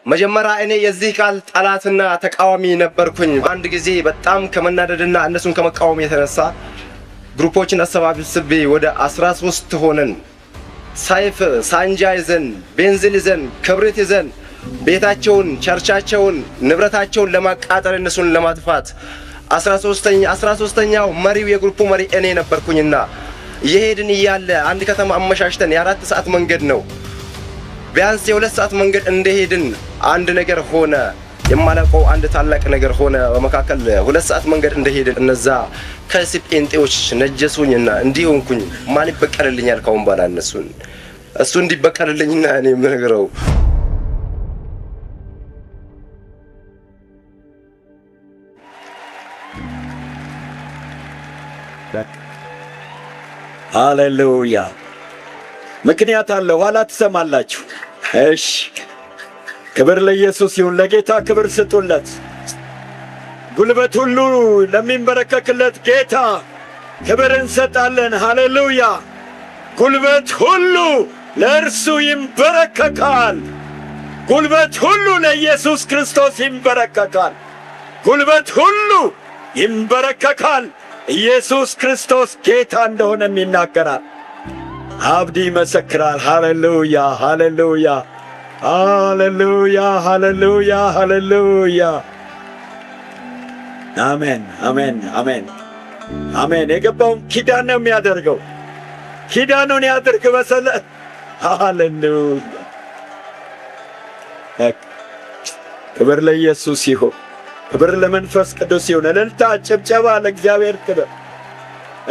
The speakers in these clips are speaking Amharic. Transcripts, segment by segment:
መጀመሪያ እኔ የዚህ ቃል ጠላትና ተቃዋሚ ነበርኩኝ። አንድ ጊዜ በጣም ከመናደድና እነሱን ከመቃወም የተነሳ ግሩፖችን አሰባስቤ ወደ 13 ሆነን ሳይፍ ሳንጃ ይዘን ቤንዚል ይዘን ክብሪት ይዘን ቤታቸውን ቸርቻቸውን ንብረታቸውን ለማቃጠል እነሱን ለማጥፋት 13ኛው መሪው የግሩፑ መሪ እኔ ነበርኩኝና የሄድን ይያለ አንድ ከተማ አመሻሽተን የ4 ሰዓት መንገድ ነው። ቢያንስ የ2 ሰዓት መንገድ እንደሄድን አንድ ነገር ሆነ። የማላውቀው አንድ ታላቅ ነገር ሆነ። በመካከል 2 ሰዓት መንገድ እንደሄድን እነዛ ከሲጴንጤዎች ነጀሱኝና እንዲሆንኩኝ ማን ይበቀልልኛል? ካሁን በኋላ እሱ እንዲበቀልልኝና እኔ ምንግረው ሃሌሉያ። ምክንያት አለ፣ ኋላ ትሰማላችሁ። እሺ፣ ክብር ለኢየሱስ ይሁን። ለጌታ ክብር ስጡለት። ጉልበት ሁሉ ለሚንበረከክለት ጌታ ክብር እንሰጣለን። ሃሌሉያ። ጉልበት ሁሉ ለእርሱ ይንበረከካል። ጉልበት ሁሉ ለኢየሱስ ክርስቶስ ይንበረከካል። ጉልበት ሁሉ ይንበረከካል። ኢየሱስ ክርስቶስ ጌታ እንደሆነም ይናገራል። አብዲ ይመሰክራል። ሃሌሉያ ሃሌሉያ ሃሌሉያ ሃሌሉያ ሃሌሉያ። አሜን አሜን አሜን አሜን። የገባውን ኪዳን ነው የሚያደርገው። ኪዳኑን ያድርግ በሰለ። ሃሌሉያ። ክብር ለኢየሱስ ይሁን። ክብር ለመንፈስ ቅዱስ ይሁን። እልልታ ጭብጨባ ለእግዚአብሔር ክብር።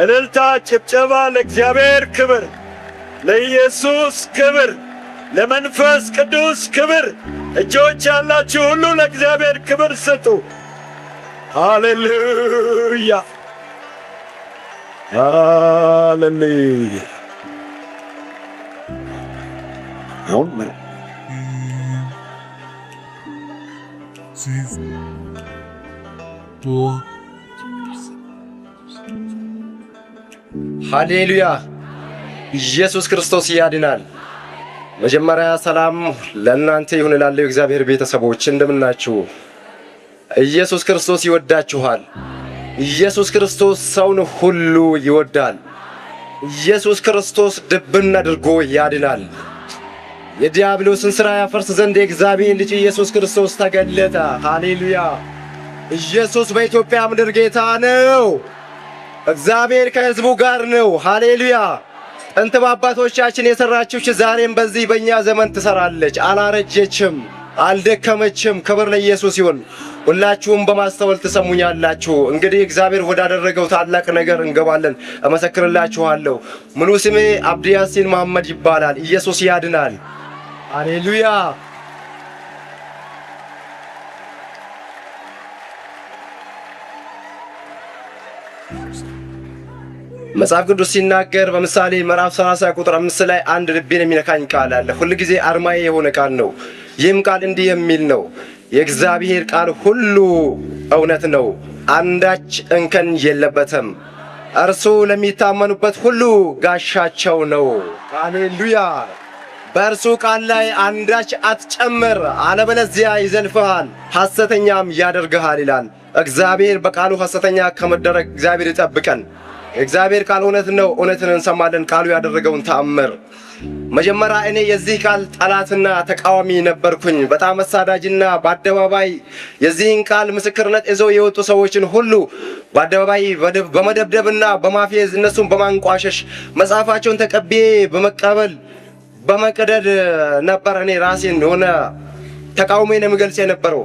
እልልታ ጭብጨባ ለእግዚአብሔር ክብር። ለኢየሱስ ክብር፣ ለመንፈስ ቅዱስ ክብር። እጆች ያላችሁ ሁሉ ለእግዚአብሔር ክብር ስጡ። ሃሌሉያ ሃሌሉያ። አሁን ሃሌሉያ። ኢየሱስ ክርስቶስ ያድናል። መጀመሪያ ሰላም ለእናንተ ይሁን እላለሁ። እግዚአብሔር ቤተሰቦች እንደምናችሁ። ኢየሱስ ክርስቶስ ይወዳችኋል። ኢየሱስ ክርስቶስ ሰውን ሁሉ ይወዳል። ኢየሱስ ክርስቶስ ድብን አድርጎ ያድናል። የዲያብሎስን ሥራ ያፈርስ ዘንድ የእግዚአብሔር ልጅ ኢየሱስ ክርስቶስ ተገለጠ። ሃሌሉያ። ኢየሱስ በኢትዮጵያ ምድር ጌታ ነው። እግዚአብሔር ከሕዝቡ ጋር ነው። ሃሌሉያ። ጥንት በአባቶቻችን የሰራችው ዛሬም በዚህ በእኛ ዘመን ትሰራለች። አላረጀችም፣ አልደከመችም። ክብር ለኢየሱስ ይሁን። ሁላችሁም በማስተዋል ትሰሙኛላችሁ። እንግዲህ እግዚአብሔር ወዳደረገው ታላቅ ነገር እንገባለን። እመሰክርላችኋለሁ። ሙሉ ስሜ አብዲ ያሲን መሐመድ ይባላል። ኢየሱስ ያድናል። ሃሌሉያ። መጽሐፍ ቅዱስ ሲናገር በምሳሌ ምዕራፍ 30 ቁጥር 5 ላይ አንድ ልቤን የሚነካኝ ቃል አለ። ሁሉ ጊዜ አርማዬ የሆነ ቃል ነው። ይህም ቃል እንዲህ የሚል ነው፣ የእግዚአብሔር ቃል ሁሉ እውነት ነው፣ አንዳች እንከን የለበትም። እርሱ ለሚታመኑበት ሁሉ ጋሻቸው ነው። ሃሌሉያ። በእርሱ ቃል ላይ አንዳች አትጨምር፣ አለበለዚያ ይዘልፍሃል፣ ሐሰተኛም ያደርግሃል ይላል። እግዚአብሔር በቃሉ ሐሰተኛ ከመደረግ እግዚአብሔር ይጠብቀን። እግዚአብሔር ቃል እውነት ነው። እውነትን እንሰማለን። ቃሉ ያደረገውን ተአምር። መጀመሪያ እኔ የዚህ ቃል ጠላትና ተቃዋሚ ነበርኩኝ። በጣም አሳዳጅና በአደባባይ የዚህን ቃል ምስክርነት ይዘው የወጡ ሰዎችን ሁሉ በአደባባይ በመደብደብና በማፌዝ እነሱን በማንቋሸሽ መጽሐፋቸውን ተቀብዬ በመቀበል በመቀደድ ነበር እኔ ራሴን ሆነ ተቃውሞዬን የምገልጽ የነበረው።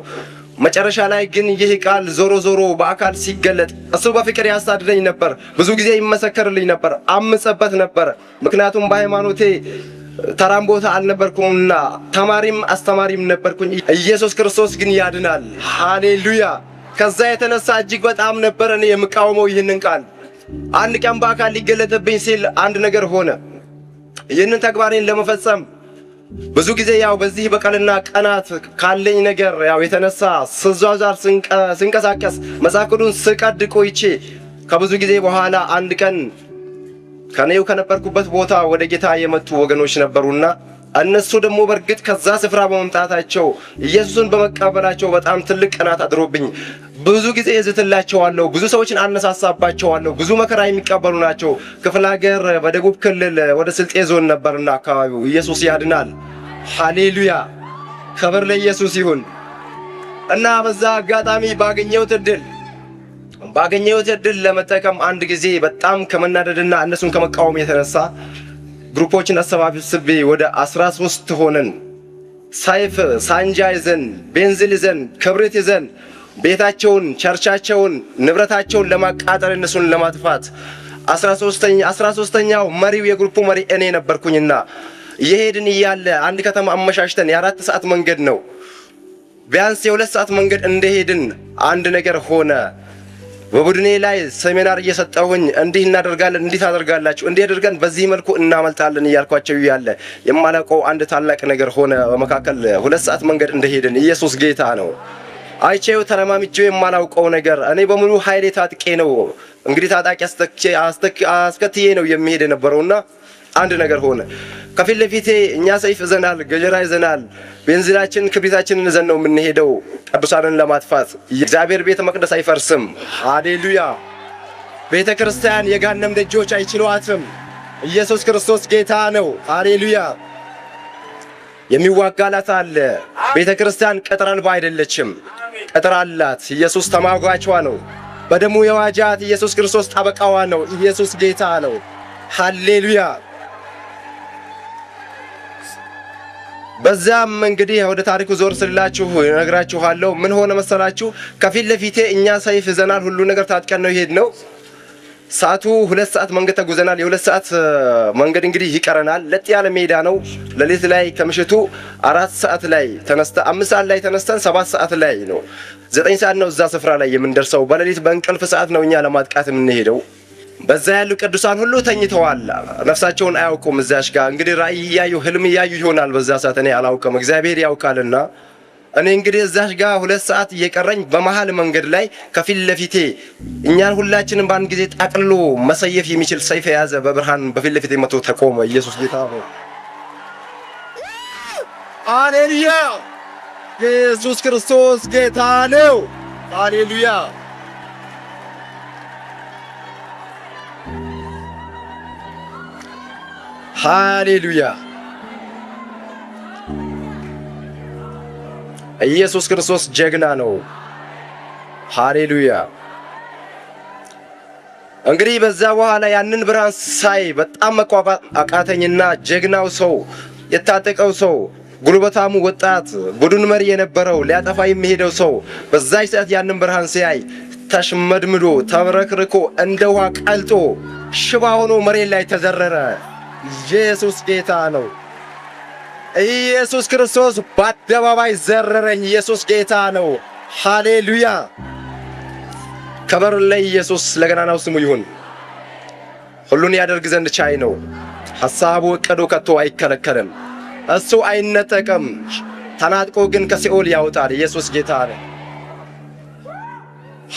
መጨረሻ ላይ ግን ይህ ቃል ዞሮ ዞሮ በአካል ሲገለጥ እሱ በፍቅር ያሳድደኝ ነበር። ብዙ ጊዜ ይመሰከርልኝ ነበር፣ አምጸበት ነበር። ምክንያቱም በሃይማኖቴ ተራም ቦታ አልነበርኩምና ተማሪም አስተማሪም ነበርኩኝ። ኢየሱስ ክርስቶስ ግን ያድናል። ሃሌሉያ። ከዛ የተነሳ እጅግ በጣም ነበር እኔ የምቃወመው ይህንን ቃል። አንድ ቀን በአካል ሊገለጥብኝ ሲል አንድ ነገር ሆነ። ይህንን ተግባሬን ለመፈጸም ብዙ ጊዜ ያው በዚህ በቀልና ቀናት ካለኝ ነገር ያው የተነሳ ስዟዟር ስንቀሳቀስ መጽሐፍ ቅዱስን ስቀድ ቆይቼ ከብዙ ጊዜ በኋላ አንድ ቀን ከኔው ከነበርኩበት ቦታ ወደ ጌታ የመጡ ወገኖች ነበሩና እነሱ ደግሞ በርግጥ ከዛ ስፍራ በመምጣታቸው ኢየሱስን በመቀበላቸው በጣም ትልቅ ቅናት አድሮብኝ ብዙ ጊዜ እዝትላቸዋለሁ፣ ብዙ ሰዎችን አነሳሳባቸዋለሁ። ብዙ መከራ የሚቀበሉ ናቸው። ክፍለ ሀገር በደቡብ ክልል ወደ ስልጤ ዞን ነበርና አካባቢው። ኢየሱስ ያድናል። ሃሌሉያ! ክብር ለኢየሱስ ይሁን። እና በዛ አጋጣሚ ባገኘሁት እድል ለመጠቀም አንድ ጊዜ በጣም ከመናደድና እነሱን ከመቃወም የተነሳ ግሩፖችን አሰባስቤ ወደ 13 ሆነን ሳይፍ ሳንጃ ይዘን ቤንዚል ይዘን ክብሪት ይዘን ቤታቸውን፣ ቸርቻቸውን፣ ንብረታቸውን ለማቃጠል እነሱን ለማጥፋት 13ኛው መሪው የግሩፑ መሪ እኔ ነበርኩኝና እየሄድን እያለ አንድ ከተማ አመሻሽተን የ4 ሰዓት መንገድ ነው። ቢያንስ የ2 ሰዓት መንገድ እንደሄድን አንድ ነገር ሆነ። በቡድኔ ላይ ሴሚናር እየሰጠሁኝ እንዲህ እናደርጋለን፣ እንዲህ ታደርጋላችሁ፣ እንዲህ አድርገን በዚህ መልኩ እናመልጣለን እያልኳቸው ያለ የማላውቀው አንድ ታላቅ ነገር ሆነ። በመካከል 2 ሰዓት መንገድ እንደሄድን ኢየሱስ ጌታ ነው። አይቼው ተለማምጄው የማላውቀው ነገር እኔ በሙሉ ኃይሌ ታጥቄ ነው እንግዲህ ታጣቂ አስከትዬ ነው የሚሄድ የነበረውና አንድ ነገር ሆነ። ከፊት ለፊቴ እኛ ሰይፍ ይዘናል፣ ገጀራ ይዘናል፣ ቤንዚላችን ክብሪታችንን ይዘን ነው የምንሄደው ቅዱሳንን ለማጥፋት። የእግዚአብሔር ቤተ መቅደስ አይፈርስም። ሃሌሉያ! ቤተ ክርስቲያን የጋነም ደጆች አይችሏትም። ኢየሱስ ክርስቶስ ጌታ ነው። ሃሌሉያ! የሚዋጋላት አለ። ቤተ ክርስቲያን ቅጥር አልባ አይደለችም፣ ቅጥር አላት። ኢየሱስ ተማጓቿ ነው። በደሙ የዋጃት ኢየሱስ ክርስቶስ ጠበቃዋ ነው። ኢየሱስ ጌታ ነው። ሃሌሉያ! በዛም እንግዲህ ወደ ታሪኩ ዞር ስላችሁ ነግራችኋለሁ። ምን ሆነ መሰላችሁ? ከፊት ለፊቴ እኛ ሰይፍ ይዘናል፣ ሁሉ ነገር ታጥቀን ነው የሄድነው። ሰዓቱ 2 ሰዓት መንገድ ተጉዘናል። የ2 ሰዓት መንገድ እንግዲህ ይቀረናል። ለጥ ያለ ሜዳ ነው። ሌሊት ላይ ከምሽቱ 4 ሰዓት ላይ ተነስተ 5 ሰዓት ላይ ተነስተን 7 ሰዓት ላይ ነው 9 ሰዓት ነው እዛ ስፍራ ላይ የምንደርሰው። በሌሊት በእንቅልፍ ሰዓት ነው እኛ ለማጥቃት የምንሄደው። በዛ ያሉ ቅዱሳን ሁሉ ተኝተዋል፣ ነፍሳቸውን አያውቁም። እዛሽ ጋር እንግዲህ ራእይ እያዩ ህልም እያዩ ይሆናል። በዛ ሰዓት እኔ አላውቅም፣ እግዚአብሔር ያውቃልና እኔ እንግዲህ እዛሽ ጋር 2 ሰዓት እየቀረኝ በመሃል መንገድ ላይ ከፊት ለፊቴ እኛን ሁላችንም በአንድ ጊዜ ጠቅልሎ መሰየፍ የሚችል ሰይፍ የያዘ በብርሃን በፊት ለፊቴ መጥቶ ተቆመ። ኢየሱስ ጌታ ነው። ሃሌሉያ! ኢየሱስ ክርስቶስ ጌታ ነው። ሃሌሉያ! ሃሌሉያ! ኢየሱስ ክርስቶስ ጀግና ነው። ሃሌሉያ! እንግዲህ በዛ በኋላ ያንን ብርሃን ሳይ በጣም መቋቋም አቃተኝና ጀግናው ሰው፣ የታጠቀው ሰው፣ ጉልበታሙ ወጣት ቡድን መሪ የነበረው ሊያጠፋ የሚሄደው ሰው በዛች ሰዓት ያንን ብርሃን ሲያይ ተሽመድምዶ ተብረክርኮ እንደ ውሃ ቀልጦ ሽባ ሆኖ መሬት ላይ ተዘረረ። ኢየሱስ ጌታ ነው። ኢየሱስ ክርስቶስ በአደባባይ ዘረረኝ። ኢየሱስ ጌታ ነው። ሃሌሉያ! ክብር ለኢየሱስ ለገናናው ስሙ ይሁን። ሁሉን ያደርግ ዘንድ ቻይ ነው። ሐሳቡ ዕቅዱ ከቶ አይከለከልም። እሱ አይነጠቅም። ተናጥቆ ግን ከሲኦል ያወጣል። ኢየሱስ ጌታ ነው።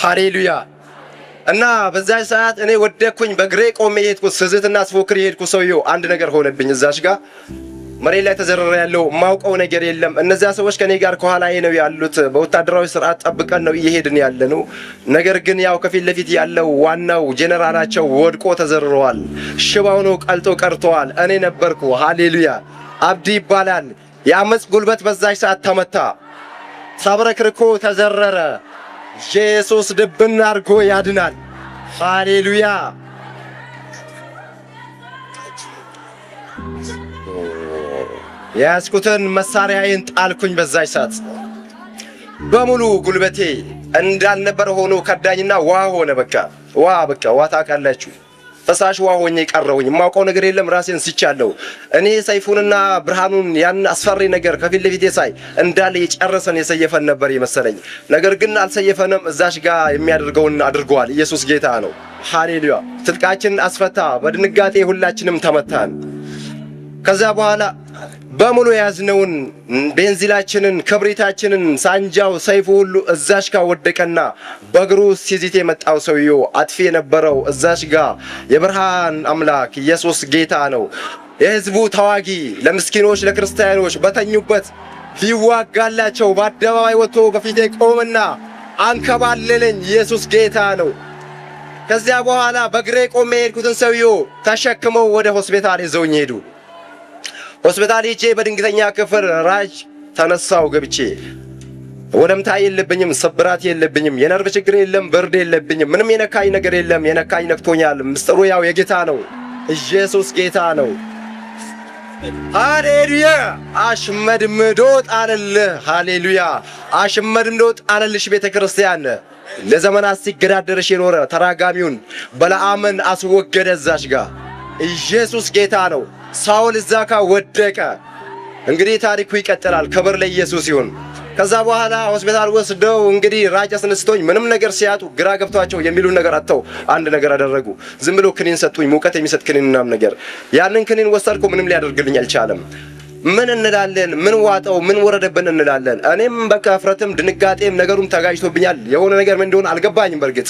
ሃሌሉያ! እና በዛ ሰዓት እኔ ወደኩኝ። በግሬ ቆሜ የሄድኩት ስዝትና ስፎክር የሄድኩት ሰውየው አንድ ነገር ሆነብኝ። እዛሽ ጋር መሬት ላይ ተዘረረ ያለው ማውቀው ነገር የለም። እነዚያ ሰዎች ከኔ ጋር ከኋላዬ ነው ያሉት። በወታደራዊ ስርዓት ጠብቀን ነው እየሄድን ያለነው። ነገር ግን ያው ከፊት ለፊት ያለው ዋናው ጄኔራላቸው ወድቆ ተዘርረዋል። ሽባው ነው ቀልጦ ቀርተዋል። እኔ ነበርኩ። ሃሌሉያ! አብዲ ይባላል። የአመጽ ጉልበት በዛች ሰዓት ተመታ፣ ተብረክርኮ ተዘረረ። ኢየሱስ ድብን አድርጎ ያድናል። ሃሌሉያ! ያስኩትን መሳሪያዬን ጣልኩኝ። በዛች ሰዓት በሙሉ ጉልበቴ እንዳልነበረ ሆኖ ከዳኝና ውሃ ሆነ። በቃ ውሃ ታውቃላችሁ፣ ፈሳሽ ውሃ ሆኜ ቀረሁኝ። የማውቀው ነገር የለም። ራሴን ስቻለሁ። እኔ ሰይፉንና ብርሃኑን ያን አስፈሪ ነገር ከፊት ለፊቴ ሳይ እንዳለ የጨረሰን የሰየፈን ነበር የመሰለኝ። ነገር ግን አልሰየፈንም። እዛሽ ጋር የሚያደርገውን አድርጓል። ኢየሱስ ጌታ ነው። ሃሌሉያ! ትጥቃችንን አስፈታ። በድንጋጤ ሁላችንም ተመታን። ከዛ በኋላ በሙሉ ያዝነውን ቤንዚላችንን፣ ክብሪታችንን፣ ሳንጃው፣ ሰይፉ ሁሉ እዛሽ ጋር ወደቀና በእግሩ ሲዚት የመጣው ሰውየው አጥፊ የነበረው እዛሽ ጋር የብርሃን አምላክ ኢየሱስ ጌታ ነው። የሕዝቡ ተዋጊ ለምስኪኖች ለክርስቲያኖች በተኙበት ሊዋጋላቸው በአደባባይ ወጥቶ ከፊቴ ቆመና አንከባለለኝ። ኢየሱስ ጌታ ነው። ከዚያ በኋላ በእግሬ ቆሜ የሄድኩትን ሰውዬው ተሸክመው ወደ ሆስፒታል ይዘውኝ ሄዱ። ሆስፒታል ሄጄ በድንገተኛ ክፍል ራጅ ተነሳው ገብቼ ወደምታ የለብኝም፣ ስብራት የለብኝም፣ የነርቭ ችግር የለም፣ ብርድ የለብኝም፣ ምንም የነካኝ ነገር የለም። የነካኝ ነክቶኛል። ምስጢሩ ያው የጌታ ነው። ኢየሱስ ጌታ ነው። ሃሌሉያ! አሽመድምዶ ጣለልህ። ሃሌሉያ! አሽመድምዶ ጣለልሽ ቤተ ክርስቲያን። ለዘመናት ሲገዳደርሽ የኖረ ተራጋሚውን በለዓምን አስወገደ። እዛሽ ጋር ኢየሱስ ጌታ ነው። ሳውል እዛ ጋ ወደቀ። እንግዲህ ታሪኩ ይቀጥላል። ክብር ለኢየሱስ ይሁን። ከዛ በኋላ ሆስፒታል ወስደው እንግዲህ ራጅ አስነስቶኝ ምንም ነገር ሲያጡ ግራ ገብቷቸው የሚሉን ነገር አጥተው አንድ ነገር አደረጉ። ዝም ብሎ ክኒን ሰጡኝ፣ ሙቀት የሚሰጥ ክኒን ምናምን ነገር። ያንን ክኒን ወሰድኩ፣ ምንም ሊያደርግልኝ አልቻለም። ምን እንላለን? ምን ዋጠው? ምን ወረደብን እንላለን። እኔም በቃ እፍረትም ድንጋጤም ነገሩም ተጋጅቶብኛል። የሆነ ነገር ምን እንደሆነ አልገባኝም። በርግጥ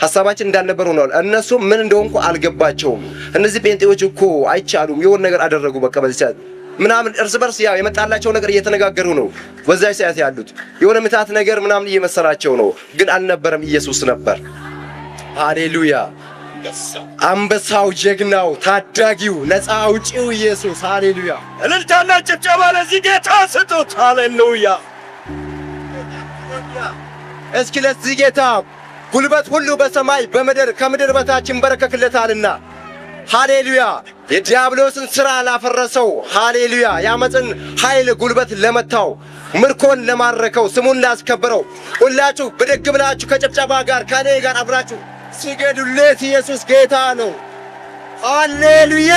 ሐሳባችን እንዳልነበር ሆኗል። እነሱም ምን እንደሆንኩ አልገባቸውም። እነዚህ ጴንጤዎች እኮ አይቻሉም፣ የሆነ ነገር አደረጉ። በቃ በዚህ ሰዓት ምናምን እርስ በርስ ያው የመጣላቸው ነገር እየተነጋገሩ ነው። በዛይ ሰዓት ያሉት የሆነ ምታት ነገር ምናምን እየመሰላቸው ነው፣ ግን አልነበረም። ኢየሱስ ነበር። ሃሌሉያ! አንበሳው፣ ጀግናው፣ ታዳጊው፣ ነፃ አውጪው ኢየሱስ። ሃሌሉያ! እልልታና ጭብጨባ ለዚህ ጌታ ስጡት። ሃሌሉያ! እስኪ ለዚህ ጌታ ጉልበት ሁሉ በሰማይ በምድር ከምድር በታች ይንበረከክለታልና። ሃሌሉያ! የዲያብሎስን ሥራ ላፈረሰው፣ ሃሌሉያ! ያመፅን ኃይል ጉልበት ለመታው፣ ምርኮን ለማረከው፣ ስሙን ላስከበረው ሁላችሁ ብድግ ብላችሁ ከጭብጨባ ጋር ከኔ ጋር አብራችሁ ስገዱለት። ኢየሱስ ጌታ ነው። ሃሌሉያ!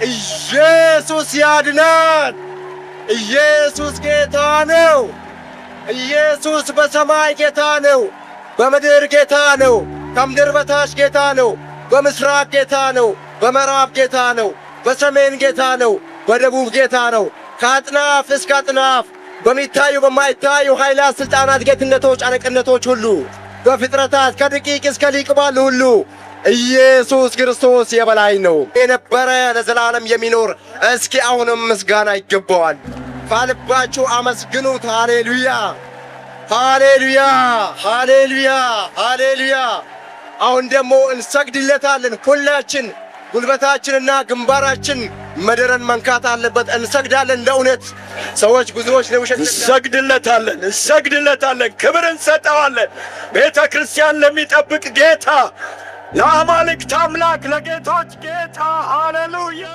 ኢየሱስ ያድናል። ኢየሱስ ጌታ ነው። ኢየሱስ በሰማይ ጌታ ነው፣ በምድር ጌታ ነው፣ ከምድር በታች ጌታ ነው፣ በምስራቅ ጌታ ነው፣ በምዕራብ ጌታ ነው፣ በሰሜን ጌታ ነው፣ በደቡብ ጌታ ነው። ከአጥናፍ እስከ አጥናፍ በሚታዩ በማይታዩ ኃይላት፣ ሥልጣናት፣ ጌትነቶች፣ አለቅነቶች ሁሉ በፍጥረታት ከደቂቅ እስከ ሊቅ ባሉ ሁሉ ኢየሱስ ክርስቶስ የበላይ ነው። የነበረ ለዘላለም የሚኖር እስኪ አሁንም ምስጋና ይገባዋል። ባልባችሁ አመስግኑት። ሃሌሉያ! ሃሌሉያ! ሃሌሉያ! ሃሌሉያ! አሁን ደግሞ እንሰግድለታለን። ሁላችን ጉልበታችንና ግንባራችን ምድርን መንካት አለበት። እንሰግዳለን። ለእውነት ሰዎች ብዙዎች ለውሸት እንሰግድለታለን፣ እንሰግድለታለን፣ ክብር እንሰጠዋለን። ቤተ ክርስቲያን ለሚጠብቅ ጌታ፣ ለአማልክት አምላክ፣ ለጌቶች ጌታ። ሃሌሉያ!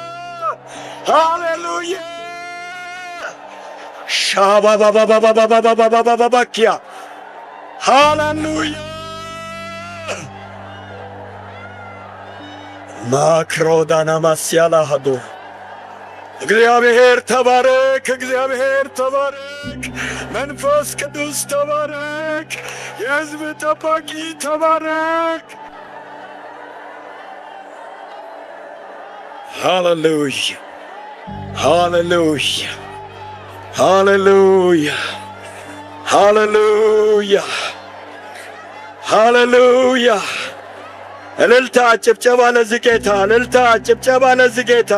ሃሌሉያ! ሻባባባባባባባባባባኪያ ሃሌሉያ! ማክሮዳና ማስያላሃዶ እግዚአብሔር ተባረክ፣ እግዚአብሔር ተባረክ፣ መንፈስ ቅዱስ ተባረክ፣ የሕዝብ ጠባቂ ተባረክ። ሃሌሉያ! ሃሌሉያ! ሃሌሉያ! ሃሌሉያ! ሃሌሉያ! እልልታ ጭብጨባ ለዚህ ጌታ፣ እልልታ ጭብጨባ ለዚህ ጌታ።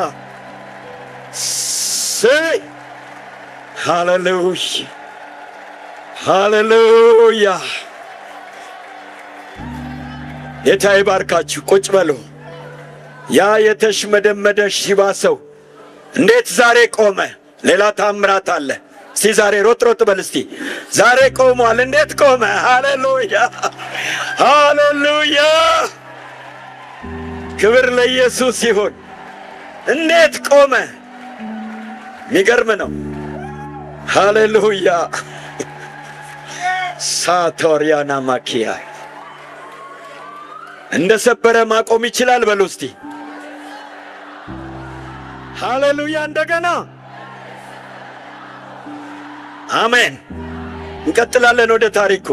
ሃሌሉያ! ሃሌሉያ! ጌታ ይባርካችሁ። ቁጭ በሉ። ያ የተሽመደመደ ሽባ ሰው እንዴት ዛሬ ቆመ? ሌላ ታምራት አለ። እስቲ ዛሬ ሮጥ ሮጥ በል እስቲ። ዛሬ ቆሟል። እንዴት ቆመ? ሃሌሉያ! ሃሌሉያ! ክብር ለኢየሱስ ይሁን። እንዴት ቆመ? የሚገርም ነው። ሃሌሉያ! ሳቶሪያና ማኪያ እንደ ሰበረ ማቆም ይችላል። በሉ እስቲ ሃሌሉያ! እንደገና አሜን። እንቀጥላለን ወደ ታሪኩ።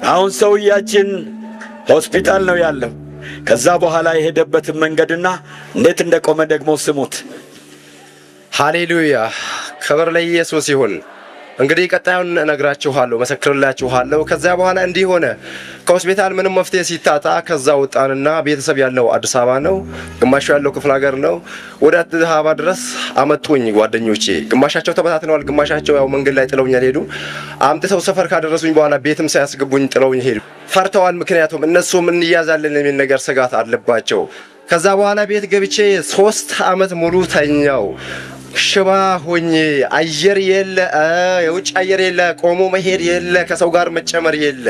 አሁን ሰውያችን ሆስፒታል ነው ያለው። ከዛ በኋላ የሄደበትን መንገድና እንዴት እንደቆመ ደግሞ ስሙት። ሃሌሉያ! ክብር ለኢየሱስ ይሁን። እንግዲህ ቀጣዩን እነግራችኋለሁ፣ መሰክርላችኋለሁ። ከዛ በኋላ እንዲህ ሆነ። ከሆስፒታል ምንም መፍትሄ ሲታጣ ከዛ ወጣንና ቤተሰብ ያለው አዲስ አበባ ነው፣ ግማሹ ያለው ክፍለ ሀገር ነው። ወደ አዲስ አበባ ድረስ አመጡኝ ጓደኞቼ። ግማሻቸው ተበታትነዋል፣ ግማሻቸው ያው መንገድ ላይ ጥለውኛል ሄዱ። አምጥተው ሰፈር ካደረሱኝ በኋላ ቤትም ሳያስገቡኝ ጥለውኝ ሄዱ። ፈርተዋል፣ ምክንያቱም እነሱም እንያዛለን የሚል ነገር ስጋት አለባቸው። ከዛ በኋላ ቤት ገብቼ 3 አመት ሙሉ ተኛው። ሽባ ሆኜ አየር የለ፣ የውጭ አየር የለ፣ ቆሞ መሄድ የለ፣ ከሰው ጋር መጨመር የለ፣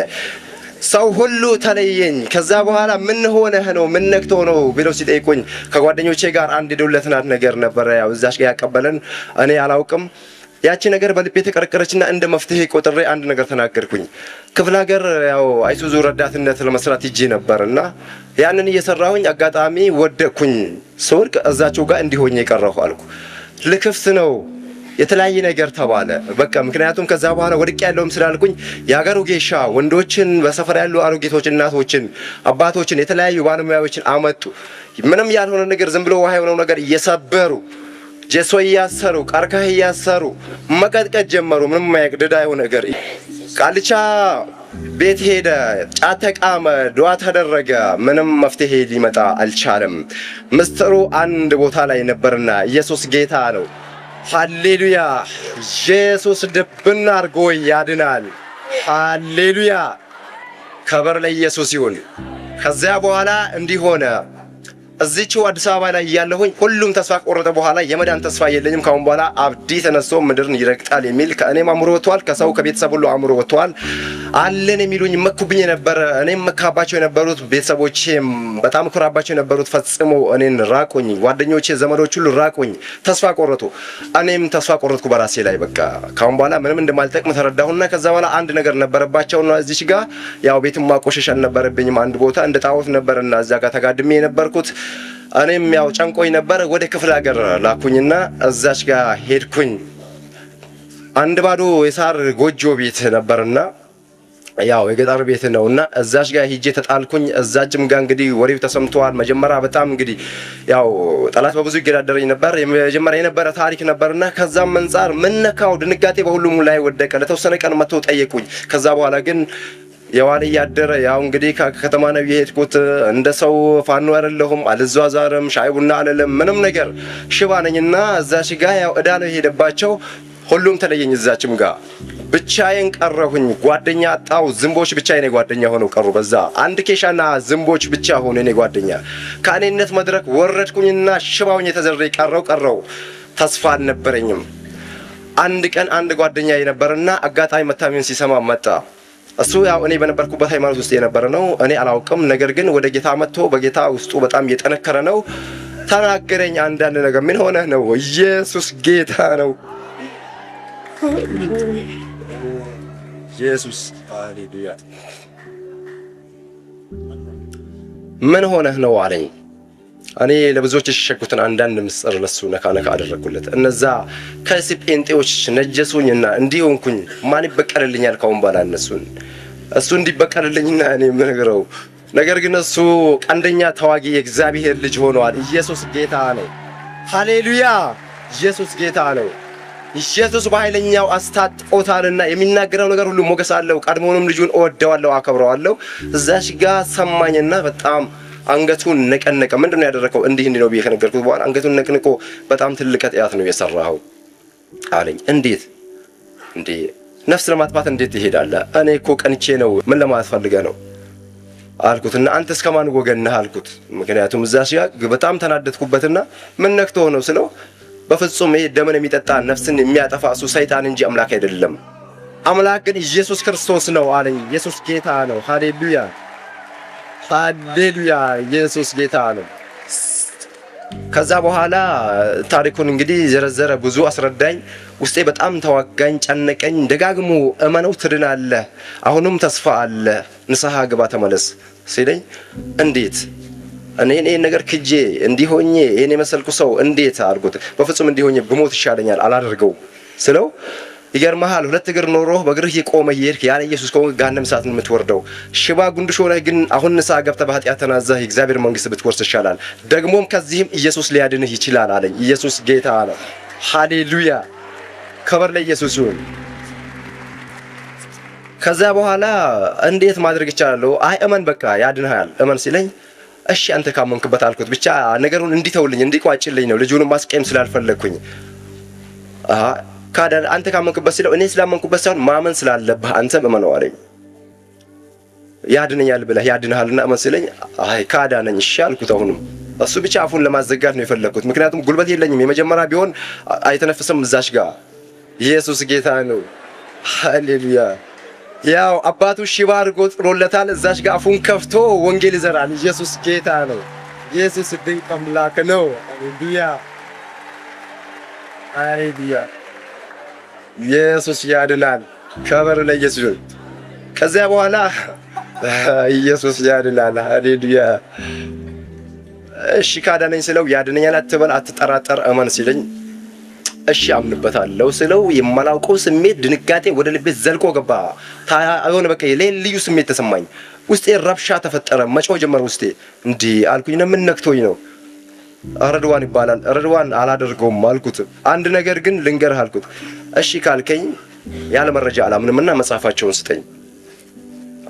ሰው ሁሉ ተለየኝ። ከዛ በኋላ ምን ሆነህ ነው ምን ነክቶ ነው ብለው ሲጠይቁኝ ከጓደኞቼ ጋር አንድ ደውለትናት ነገር ነበረ ያው እዛሽ ጋር ያቀበለን እኔ አላውቅም። ያቺ ነገር በልቤ ተቀረቀረችና እንደ መፍትሄ ቆጥሬ አንድ ነገር ተናገርኩኝ። ክፍለ ሀገር ያው አይሱዙ ረዳትነት ለመስራት ሂጄ ነበርና ያንን እየሰራሁኝ አጋጣሚ ወደኩኝ። ስወድቅ እዛቸው ጋር እንዲሆኝ የቀረሁ አልኩ። ልክፍት ነው የተለያየ ነገር ተባለ። በቃ ምክንያቱም ከዛ በኋላ ወድቄ ያለውም ስላልኩኝ የሀገሩ ጌሻ ወንዶችን በሰፈር ያሉ አሮጌቶች፣ እናቶችን፣ አባቶችን የተለያዩ ባለሙያዎችን አመጡ። ምንም ያልሆነ ነገር ዝም ብሎ ውሃ የሆነው ነገር እየሰበሩ ጀሶ እያሰሩ ቀርከህ እያሰሩ መቀጥቀጥ ጀመሩ። ምንም ማይቅደዳ የሆነ ነገር ቃልቻ ቤት ሄደ፣ ጫት ተቃመ፣ ዱዓ ተደረገ። ምንም መፍትሄ ሊመጣ አልቻለም። ምስጢሩ አንድ ቦታ ላይ ነበርና ኢየሱስ ጌታ ነው። ሃሌሉያ! ኢየሱስ ድብና አርጎ ያድናል። ሃሌሉያ! ከበር ለኢየሱስ ይሁን። ከዚያ በኋላ እንዲህ ሆነ። እዚህው አዲስ አበባ ላይ ያለሁኝ ሁሉም ተስፋ ቆረጠ። በኋላ የመዳን ተስፋ የለኝም ካሁን በኋላ አብዲ ተነስቶ ምድርን ይረግጣል የሚል ከእኔም አእምሮ ወጥቷል፣ ከሰው ከቤተሰብ ሁሉ አእምሮ ወጥቷል። አለን የሚሉኝ መኩብኝ ነበር። እኔም መካባቸው የነበሩት ቤተሰቦቼም በጣም ኩራባቸው የነበሩት ፈጽሞ እኔን ራቁኝ። ጓደኞቼ፣ ዘመዶች ሁሉ ራቁኝ፣ ተስፋ ቆረጡ። እኔም ተስፋ ቆረጥኩ በራሴ ላይ። በቃ ካሁን በኋላ ምንም እንደማልጠቅም ተረዳሁና ከዛ በኋላ አንድ ነገር ነበረባቸውና እዚች ጋር ያው ቤትም ማቆሸሽ አልነበረብኝም። አንድ ቦታ እንደ ጣዖት ነበርና እዛ ጋር ተጋድሜ የነበርኩት እኔም ያው ጨንቆኝ ነበር። ወደ ክፍለ ሀገር ላኩኝና እዛች ጋር ሄድኩኝ። አንድ ባዶ የሳር ጎጆ ቤት ነበርና ያው የገጠር ቤት ነውና እዛች ጋር ሂጄ ተጣልኩኝ። እዛችም ጋር እንግዲህ ወሬው ተሰምቷል። መጀመሪያ በጣም እንግዲህ ያው ጠላት በብዙ ይገዳደረኝ ነበር። የመጀመሪያ የነበረ ታሪክ ነበርና ከዛም መንጻር ምን ነካው ድንጋጤ በሁሉም ላይ ወደቀ። ለተወሰነ ቀን መጥተው ጠየቁኝ። ከዛ በኋላ ግን የዋለ ያደረ ያው እንግዲህ ከከተማ ነው የሄድኩት። እንደ ሰው ፋኖ አይደለሁም፣ አልዟዟርም፣ ሻይ ቡና አልልም፣ ምንም ነገር ሽባ ነኝና እዛች ጋር ያው እዳ ነው የሄደባቸው። ሁሉም ተለየኝ። እዛችም ጋር ብቻዬን ቀረሁኝ። ጓደኛ አጣው። ዝንቦች ብቻ የኔ ጓደኛ ሆነው ቀሩ። በዛ አንድ ኬሻና ዝንቦች ብቻ ሆነ የኔ ጓደኛ። ከእኔነት መድረክ ወረድኩኝና ሽባውኝ የተዘረይ ቀረው። ተስፋ አልነበረኝም። አንድ ቀን አንድ ጓደኛ የነበረና አጋጣሚ መታመም ሲሰማ መጣ። እሱ ያው እኔ በነበርኩበት ሃይማኖት ውስጥ የነበረ ነው። እኔ አላውቅም። ነገር ግን ወደ ጌታ መጥቶ በጌታ ውስጡ በጣም እየጠነከረ ነው። ተናገረኝ አንዳንድ ነገር። ምን ሆነህ ነው? ኢየሱስ ጌታ ነው። ኢየሱስ ሃሌሉያ። ምን ሆነህ ነው አለኝ። እኔ ለብዙዎች የሸሸኩትን አንዳንድ ምስጢር ለሱ ነካ አደረኩለት። እነዛ ከስጴንጤዎች ነጀሱኝና እንዲሆንኩኝ ማን ይበቀልልኛል ካሁን በኋላ እሱ እንዲበቀልልኝና እኔ ምንግረው። ነገር ግን እሱ ቀንደኛ ተዋጊ የእግዚአብሔር ልጅ ሆኗል። ኢየሱስ ጌታ ነው። ሃሌሉያ! ኢየሱስ ጌታ ነው። ኢየሱስ በኃይለኛው አስታጥቆታልና የሚናገረው ነገር ሁሉ ሞገስ አለው። ቀድሞውንም ልጁን እወደዋለሁ፣ አከብረዋለሁ። እዛሽ ጋር ሰማኝና በጣም አንገቱን ነቀነቀ። ምንድነው ያደረከው? እንዲህ ነው ብዬ ከነገርኩት በኋላ አንገቱን ነቅንቆ በጣም ትልቅ ኃጢአት ነው የሰራኸው አለኝ። እንዴት እንዴ? ነፍስ ለማጥፋት እንዴት ትሄዳለህ? እኔ እኮ ቀንቼ ነው። ምን ለማለት ፈልገህ ነው አልኩትና አንተስ ከማን ወገን ነህ አልኩት። ምክንያቱም እዛሽ ጋር በጣም ተናደድኩበትና ምን ነክቶ ነው ስለው በፍጹም ይሄ ደምን የሚጠጣ ነፍስን የሚያጠፋ እሱ ሰይጣን እንጂ አምላክ አይደለም። አምላክ ግን ኢየሱስ ክርስቶስ ነው አለኝ። ኢየሱስ ጌታ ነው። ሃሌሉያ ሃሌሉያ! ኢየሱስ ጌታ ነው። ከዛ በኋላ ታሪኩን እንግዲህ ዘረዘረ፣ ብዙ አስረዳኝ። ውስጤ በጣም ተዋጋኝ፣ ጨነቀኝ። ደጋግሞ እመነው ትድናለህ፣ አሁንም ተስፋ አለ፣ ንስሐ ግባ፣ ተመለስ ሲለኝ እንዴት እኔ ነገር ክጄ እንዲሆኜ እኔ መሰልኩ ሰው እንዴት አልኩት። በፍጹም እንዲሆኜ ብሞት ይሻለኛል አላደርገው ስለው ይገርምሃል 2 እግር ኖሮ በእግርህ የቆመ ይሄድክ ያለ ኢየሱስ ከሆነ ገሃነም እሳት ነው የምትወርደው። ሽባ ጉንድሽ ሆነህ ግን አሁን ንስሐ ገብተህ በኃጢአት ተናዘህ የእግዚአብሔር መንግስት ብትወርስ ይሻላል። ደግሞም ከዚህም ኢየሱስ ሊያድንህ ይችላል አለኝ። ኢየሱስ ጌታ ነው። ሃሌሉያ! ክብር ለኢየሱስ ይሁን። ከዛ በኋላ እንዴት ማድረግ ይቻላል? አይ እመን በቃ ያድንሃል እመን ሲለኝ እሺ አንተ ካመንክበት አልኩት። ብቻ ነገሩን እንዲተውልኝ እንዲቋጭልኝ ነው ልጁንም ማስቀየም ስላልፈለኩኝ። ካዳን አንተ ካመንክበት ሲለው እኔ ስላመንኩበት ሳይሆን ማመን ስላለብህ አንተም እመነው አለኝ። ያድነኛል ብለህ ያድንሃልና እመን ሲለኝ አይ ካዳነኝ እሺ አልኩት። አሁንም እሱ ብቻ አፉን ለማዘጋት ነው የፈለኩት፣ ምክንያቱም ጉልበት የለኝም። የመጀመሪያ ቢሆን አይተነፍስም እዛሽ ጋር። ኢየሱስ ጌታ ነው። ሃሌሉያ። ያው አባቱ ሽባ አድርጎ ጥሎለታል። እዛሽ ጋር አፉን ከፍቶ ወንጌል ይዘራል። ኢየሱስ ጌታ ነው። ኢየሱስ ድንቅ አምላክ ነው። ሃሌሉያ ሃሌሉያ። ኢየሱስ ያድናል። ከበር ለኢየሱስ። ከዚያ በኋላ ኢየሱስ ያድናል። ሃሌሉያ። እሺ ካዳነኝ ስለው ያድነኛል አትበል አትጠራጠር እመን ሲለኝ እሺ አምንበታለሁ ስለው የማላውቀው ስሜት ድንጋጤ ወደ ልቤ ዘልቆ ገባ። ታየሆነ በቃ ልዩ ስሜት ተሰማኝ። ውስጤ ረብሻ ተፈጠረ። መጮህ ጀመረ ውስጤ። እንዲህ አልኩኝ ምን ነክቶኝ ነው? ረድዋን ይባላል። ረድዋን አላደርገውም አልኩት። አንድ ነገር ግን ልንገርህ አልኩት። እሺ ካልከኝ ያለ መረጃ አላምንምና መጽሐፋቸውን ስጠኝ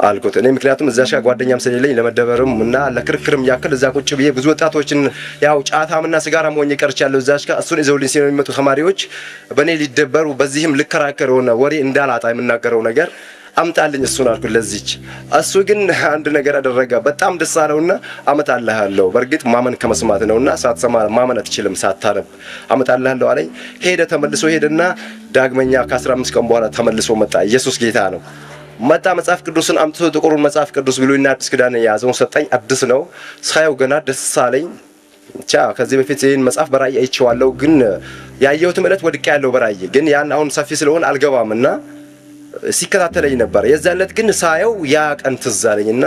አልኩት። እኔ ምክንያቱም እዛሽ ጋር ጓደኛም ስለሌለኝ ለመደበርም እና ለክርክርም ያክል እዛ ቁጭ ብዬ ብዙ ወጣቶችን ያው ጫታምና ስጋራም ሆኜ ቀርቻለሁ። እዛሽ ጋር እሱን ይዘውልኝ ሲመጡ ተማሪዎች በእኔ ሊደበሩ በዚህም ልከራከር ሆነ ወሬ እንዳላጣ የምናገረው ነገር አምጣልኝ እሱን አልኩት ለዚች። እሱ ግን አንድ ነገር አደረገ። በጣም ደስ አለውና አመጣልሃለሁ፣ በእርግጥ ማመን ከመስማት ነውና ሳትሰማ ማመን አትችልም ሳታነብ አመጣልሃለሁ አለኝ። ሄደ። ተመልሶ ሄደና ዳግመኛ ከ15 ቀን በኋላ ተመልሶ መጣ። ኢየሱስ ጌታ ነው። መጣ። መጽሐፍ ቅዱስን አምጥቶ ጥቁሩን መጽሐፍ ቅዱስ ብሉይና አዲስ ኪዳን የያዘውን ሰጠኝ። አዲስ ነው። ሳየው ገና ደስ አለኝ። ብቻ ከዚህ በፊት ይሄን መጽሐፍ በራእይ አይቼዋለሁ፣ ግን ያየሁት ዕለት ወድቄ ያለው በራእይ ግን ያን አሁን ሰፊ ስለሆነ አልገባምና ሲከታተለኝ ነበር። የዛን ዕለት ግን ሳየው ያ ቀን ትዝ አለኝና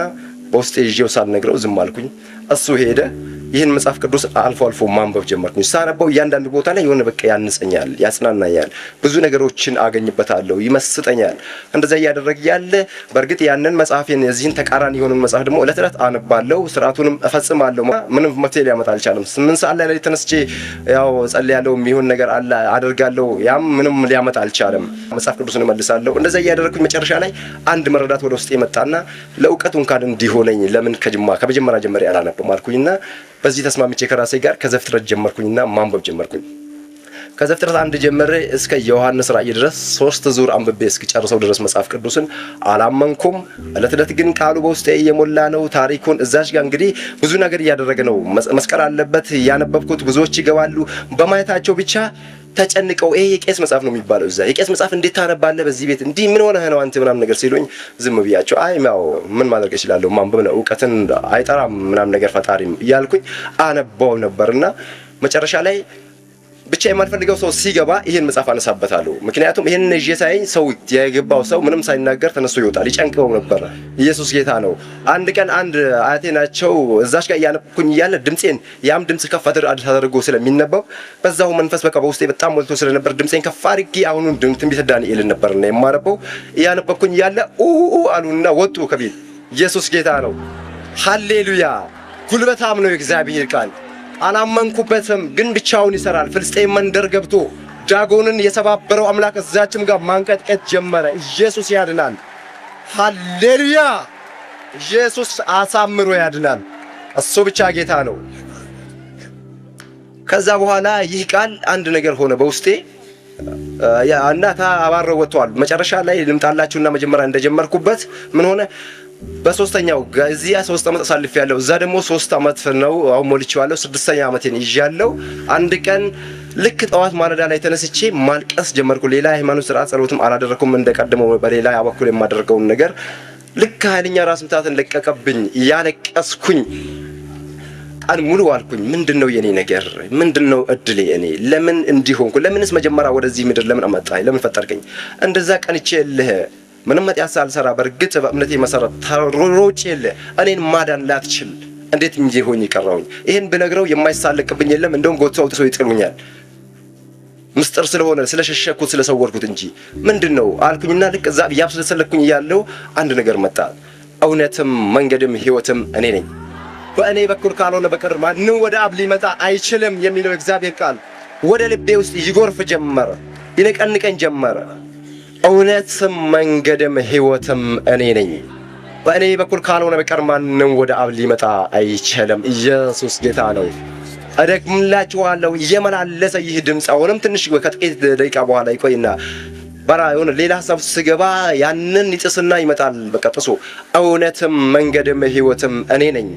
በውስጤ ይዤው ሳልነግረው ዝም አልኩኝ። እሱ ሄደ። ይህን መጽሐፍ ቅዱስ አልፎ አልፎ ማንበብ ጀመርኩኝ። ሳነበው እያንዳንዱ ቦታ ላይ የሆነ በቃ ያንጸኛል፣ ያጽናናኛል፣ ብዙ ነገሮችን አገኝበታለሁ፣ ይመስጠኛል። እንደዛ እያደረገ ያለ በእርግጥ ያንን መጽሐፌን የዚህን ተቃራኒ የሆነውን መጽሐፍ ደግሞ ዕለት ዕለት አነባለሁ፣ ስርዓቱንም እፈጽማለሁ። ምንም መፍትሄ ሊያመጣ አልቻለም። 8 ሰዓት ላይ ተነስቼ ያው ጸልያለሁ፣ የሚሆን ነገር አለ አደርጋለሁ፣ ያም ምንም ሊያመጣ አልቻለም። መጽሐፍ ቅዱስን እመልሳለሁ። እንደዛ እያደረኩኝ መጨረሻ ላይ አንድ መረዳት ወደ ውስጥ የመጣና ለእውቀቱ እንኳን እንዲሆነኝ ለምን ከመጀመሪያ ጀምሬ አላነብም አልኩኝና በዚህ ተስማምቼ ከራሴ ጋር ከዘፍጥረት ጀመርኩኝና ማንበብ ጀመርኩኝ። ከዘፍጥረት 1 ጀምሬ እስከ ዮሐንስ ራእይ ድረስ 3 ዙር አንብቤ እስኪጨርሰው ድረስ መጽሐፍ ቅዱስን አላመንኩም። ዕለት ዕለት ግን ቃሉ በውስጤ እየሞላ ነው። ታሪኩን እዛች ጋር እንግዲህ ብዙ ነገር እያደረገ ነው። መስቀል አለበት። ያነበብኩት ብዙዎች ይገባሉ። በማየታቸው ብቻ ተጨንቀው ይሄ የቄስ መጽሐፍ ነው የሚባለው። እዛ የቄስ መጽሐፍ እንዴት ታነባለህ በዚህ ቤት እንዲህ ምን ሆነህ ነው አንተ ምናምን ነገር ሲሉኝ ዝም ብያቸው አይ ያው ምን ማድረግ እችላለሁ ማንበብ ነው እውቀትን አይጠራም ምናምን ነገር ፈጣሪም እያልኩኝ አነባው ነበርና መጨረሻ ላይ ብቻ የማልፈልገው ሰው ሲገባ ይሄን መጽሐፍ አነሳበታለሁ። ምክንያቱም ይሄን ነጅ ሳይኝ ሰው የገባው ሰው ምንም ሳይናገር ተነስቶ ይወጣል። ይጨንቀው ነበር። ኢየሱስ ጌታ ነው። አንድ ቀን አንድ አያቴ ናቸው እዛሽ ጋር ያነብኩኝ እያለ ድምጼን ያም ድምጽ ከፍ አድርጎ ስለሚነበብ በዛው መንፈስ በቃ በውስጤ በጣም ሞልቶ ስለነበር ድምጼን ከፍ አድርጌ አሁን ትንቢተ ዳንኤል ነበርና የማነበው ያነበብኩኝ እያለ አሉና ወጡ ከቤት። ኢየሱስ ጌታ ነው። ሃሌሉያ። ጉልበታም ነው የእግዚአብሔር ቃል። አላመንኩበትም፣ ግን ብቻውን ይሰራል። ፍልስጤም መንደር ገብቶ ዳጎንን የሰባበረው አምላክ እዛችም ጋር ማንቀጥቀጥ ጀመረ። ኢየሱስ ያድናል። ሃሌሉያ። ኢየሱስ አሳምሮ ያድናል። እሱ ብቻ ጌታ ነው። ከዛ በኋላ ይህ ቃል አንድ ነገር ሆነ በውስጤ እና አባረው ወጥቷል። መጨረሻ ላይ ልምጣላችሁና መጀመሪያ እንደጀመርኩበት ምን ሆነ በሶስተኛው ጋዚያ 3 አመት አሳልፌያለሁ። እዛ ደግሞ 3 አመት ነው አሁን ሞልቼዋለሁ። 6ኛ አመቴን ይዣለሁ። አንድ ቀን ልክ ጠዋት ማለዳ ላይ ተነስቼ ማልቀስ ጀመርኩ። ሌላ ሃይማኖት ስርዓት ጸሎትም አላደረኩም እንደቀደመው በሌላ ያበኩል የማደርገውን ነገር ልክ ኃይለኛ ራስ ምታትን ለቀቀብኝ። ያለቀስኩኝ ቀን ሙሉ አልኩኝ ምንድነው የኔ ነገር? ምንድነው እድሌ? እኔ ለምን እንዲሆንኩ? ለምንስ መጀመሪያ ወደዚህ ምድር ለምን አመጣኝ? ለምን ፈጠርከኝ? እንደዛ ቀንቼልህ ምንም መጥያት ሳልሰራ በርግጥ በእምነቴ መሰረት ተሮጬል እኔን ማዳን ላትችል እንዴት እንጂ ሆኜ ቀረውኝ። ይሄን ብነግረው የማይሳለቅብኝ የለም። እንደውም ጎትተው አውጥተው ይጥሉኛል። ምስጢር ስለሆነ ስለሸሸኩት ስለሰወርኩት እንጂ ምንድነው አልኩኝና ልክ እዛ ያብሰለሰለኩኝ ያለው አንድ ነገር መጣ። እውነትም መንገድም ህይወትም እኔ ነኝ፣ በእኔ በኩል ካልሆነ በቀር ማንም ወደ አብ ሊመጣ አይችልም የሚለው እግዚአብሔር ቃል ወደ ልቤ ውስጥ ይጎርፍ ጀመረ፣ ይነቀንቀኝ ጀመረ። እውነትም መንገድም ሕይወትም እኔ ነኝ። በእኔ በኩል ካልሆነ በቀር ማንም ወደ አብ ሊመጣ አይችልም። ኢየሱስ ጌታ ነው። እደግምላችኋለሁ እየመላለሰ ይህ ድምፅ አሁንም ትንሽ ከጥቂት ደቂቃ በኋላ ይቆይና የሆነ ሌላ ሀሳብ ስገባ ያንን ይጥስና ይመጣል። በቃ ጥሶ እውነትም መንገድም ሕይወትም እኔ ነኝ፣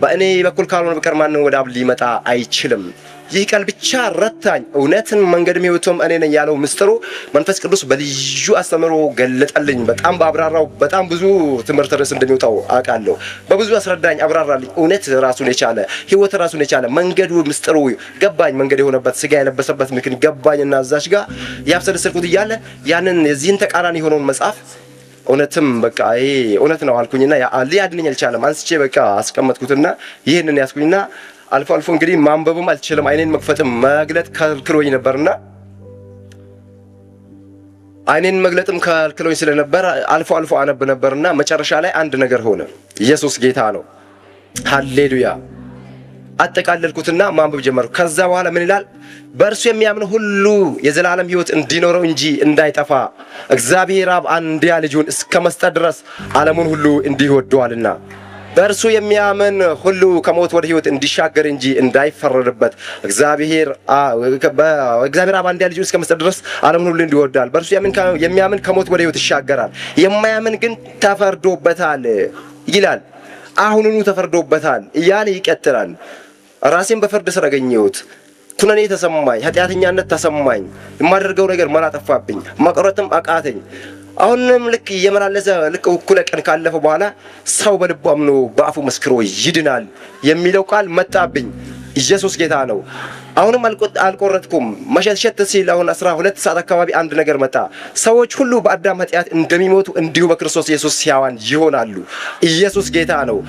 በእኔ በኩል ካልሆነ በቀር ማንም ወደ አብ ሊመጣ አይችልም። ይህ ቃል ብቻ ረታኝ። እውነትን መንገድም ሕይወትም እኔ ነኝ ያለው ምስጢሩ መንፈስ ቅዱስ በልዩ አስተምሮ ገለጠልኝ። በጣም በአብራራው በጣም ብዙ ትምህርት ርዕስ እንደሚወጣው አውቃለሁ። በብዙ አስረዳኝ፣ አብራራልኝ። እውነት ራሱን የቻለ ሕይወት ራሱን የቻለ መንገዱ ምስጢሩ ገባኝ። መንገድ የሆነበት ስጋ የለበሰበት ምክንያት ገባኝና እዛች ጋር ያብሰለሰልኩት እያለ ያንን የዚህን ተቃራኒ የሆነውን መጽሐፍ እውነትም በቃ ይሄ እውነት ነው አልኩኝና ሊያድነኝ አልቻለም። አንስቼ በቃ አስቀመጥኩትና ይህንን ያስኩኝና አልፎ አልፎ እንግዲህ ማንበብም አልችልም፣ አይኔን መክፈትም መግለጥ ከልክሎኝ ነበርና አይኔን መግለጥም ከልክሎኝ ስለነበር አልፎ አልፎ አነብ ነበርና መጨረሻ ላይ አንድ ነገር ሆነ። ኢየሱስ ጌታ ነው። ሃሌሉያ። አጠቃለልኩትና ማንበብ ጀመርኩ። ከዛ በኋላ ምን ይላል? በእርሱ የሚያምን ሁሉ የዘላለም ሕይወት እንዲኖረው እንጂ እንዳይጠፋ እግዚአብሔር አብ አንድያ ልጁን እስከ መስጠት ድረስ ዓለሙን ሁሉ እንዲህ ወዶአልና በእርሱ የሚያምን ሁሉ ከሞት ወደ ሕይወት እንዲሻገር እንጂ እንዳይፈረድበት እግዚአብሔር አብ አንድያ ልጁን እስከ መስጠት ድረስ ዓለሙን ሁሉ እንዲህ ወዶአል። በእርሱ የሚያምን ከሞት ወደ ሕይወት ይሻገራል፣ የማያምን ግን ተፈርዶበታል ይላል። አሁኑኑ ተፈርዶበታል እያለ ይቀጥላል። ራሴን በፍርድ ስር አገኘሁት። ኩነኔ ተሰማኝ፣ ኃጢአተኛነት ተሰማኝ። የማደርገው ነገር መላ ጠፋብኝ፣ መቅረትም አቃተኝ። አሁንም ልክ እየመላለሰ ልክ እኩለ ቀን ካለፈ በኋላ ሰው በልቡ አምኖ በአፉ መስክሮ ይድናል የሚለው ቃል መጣብኝ። ኢየሱስ ጌታ ነው። አሁንም አልቆረጥኩም። መሸትሸት ሲል አሁን 12 ሰዓት አካባቢ አንድ ነገር መጣ። ሰዎች ሁሉ በአዳም ኃጢአት እንደሚሞቱ እንዲሁ በክርስቶስ ኢየሱስ ሕያዋን ይሆናሉ። ኢየሱስ ጌታ ነው።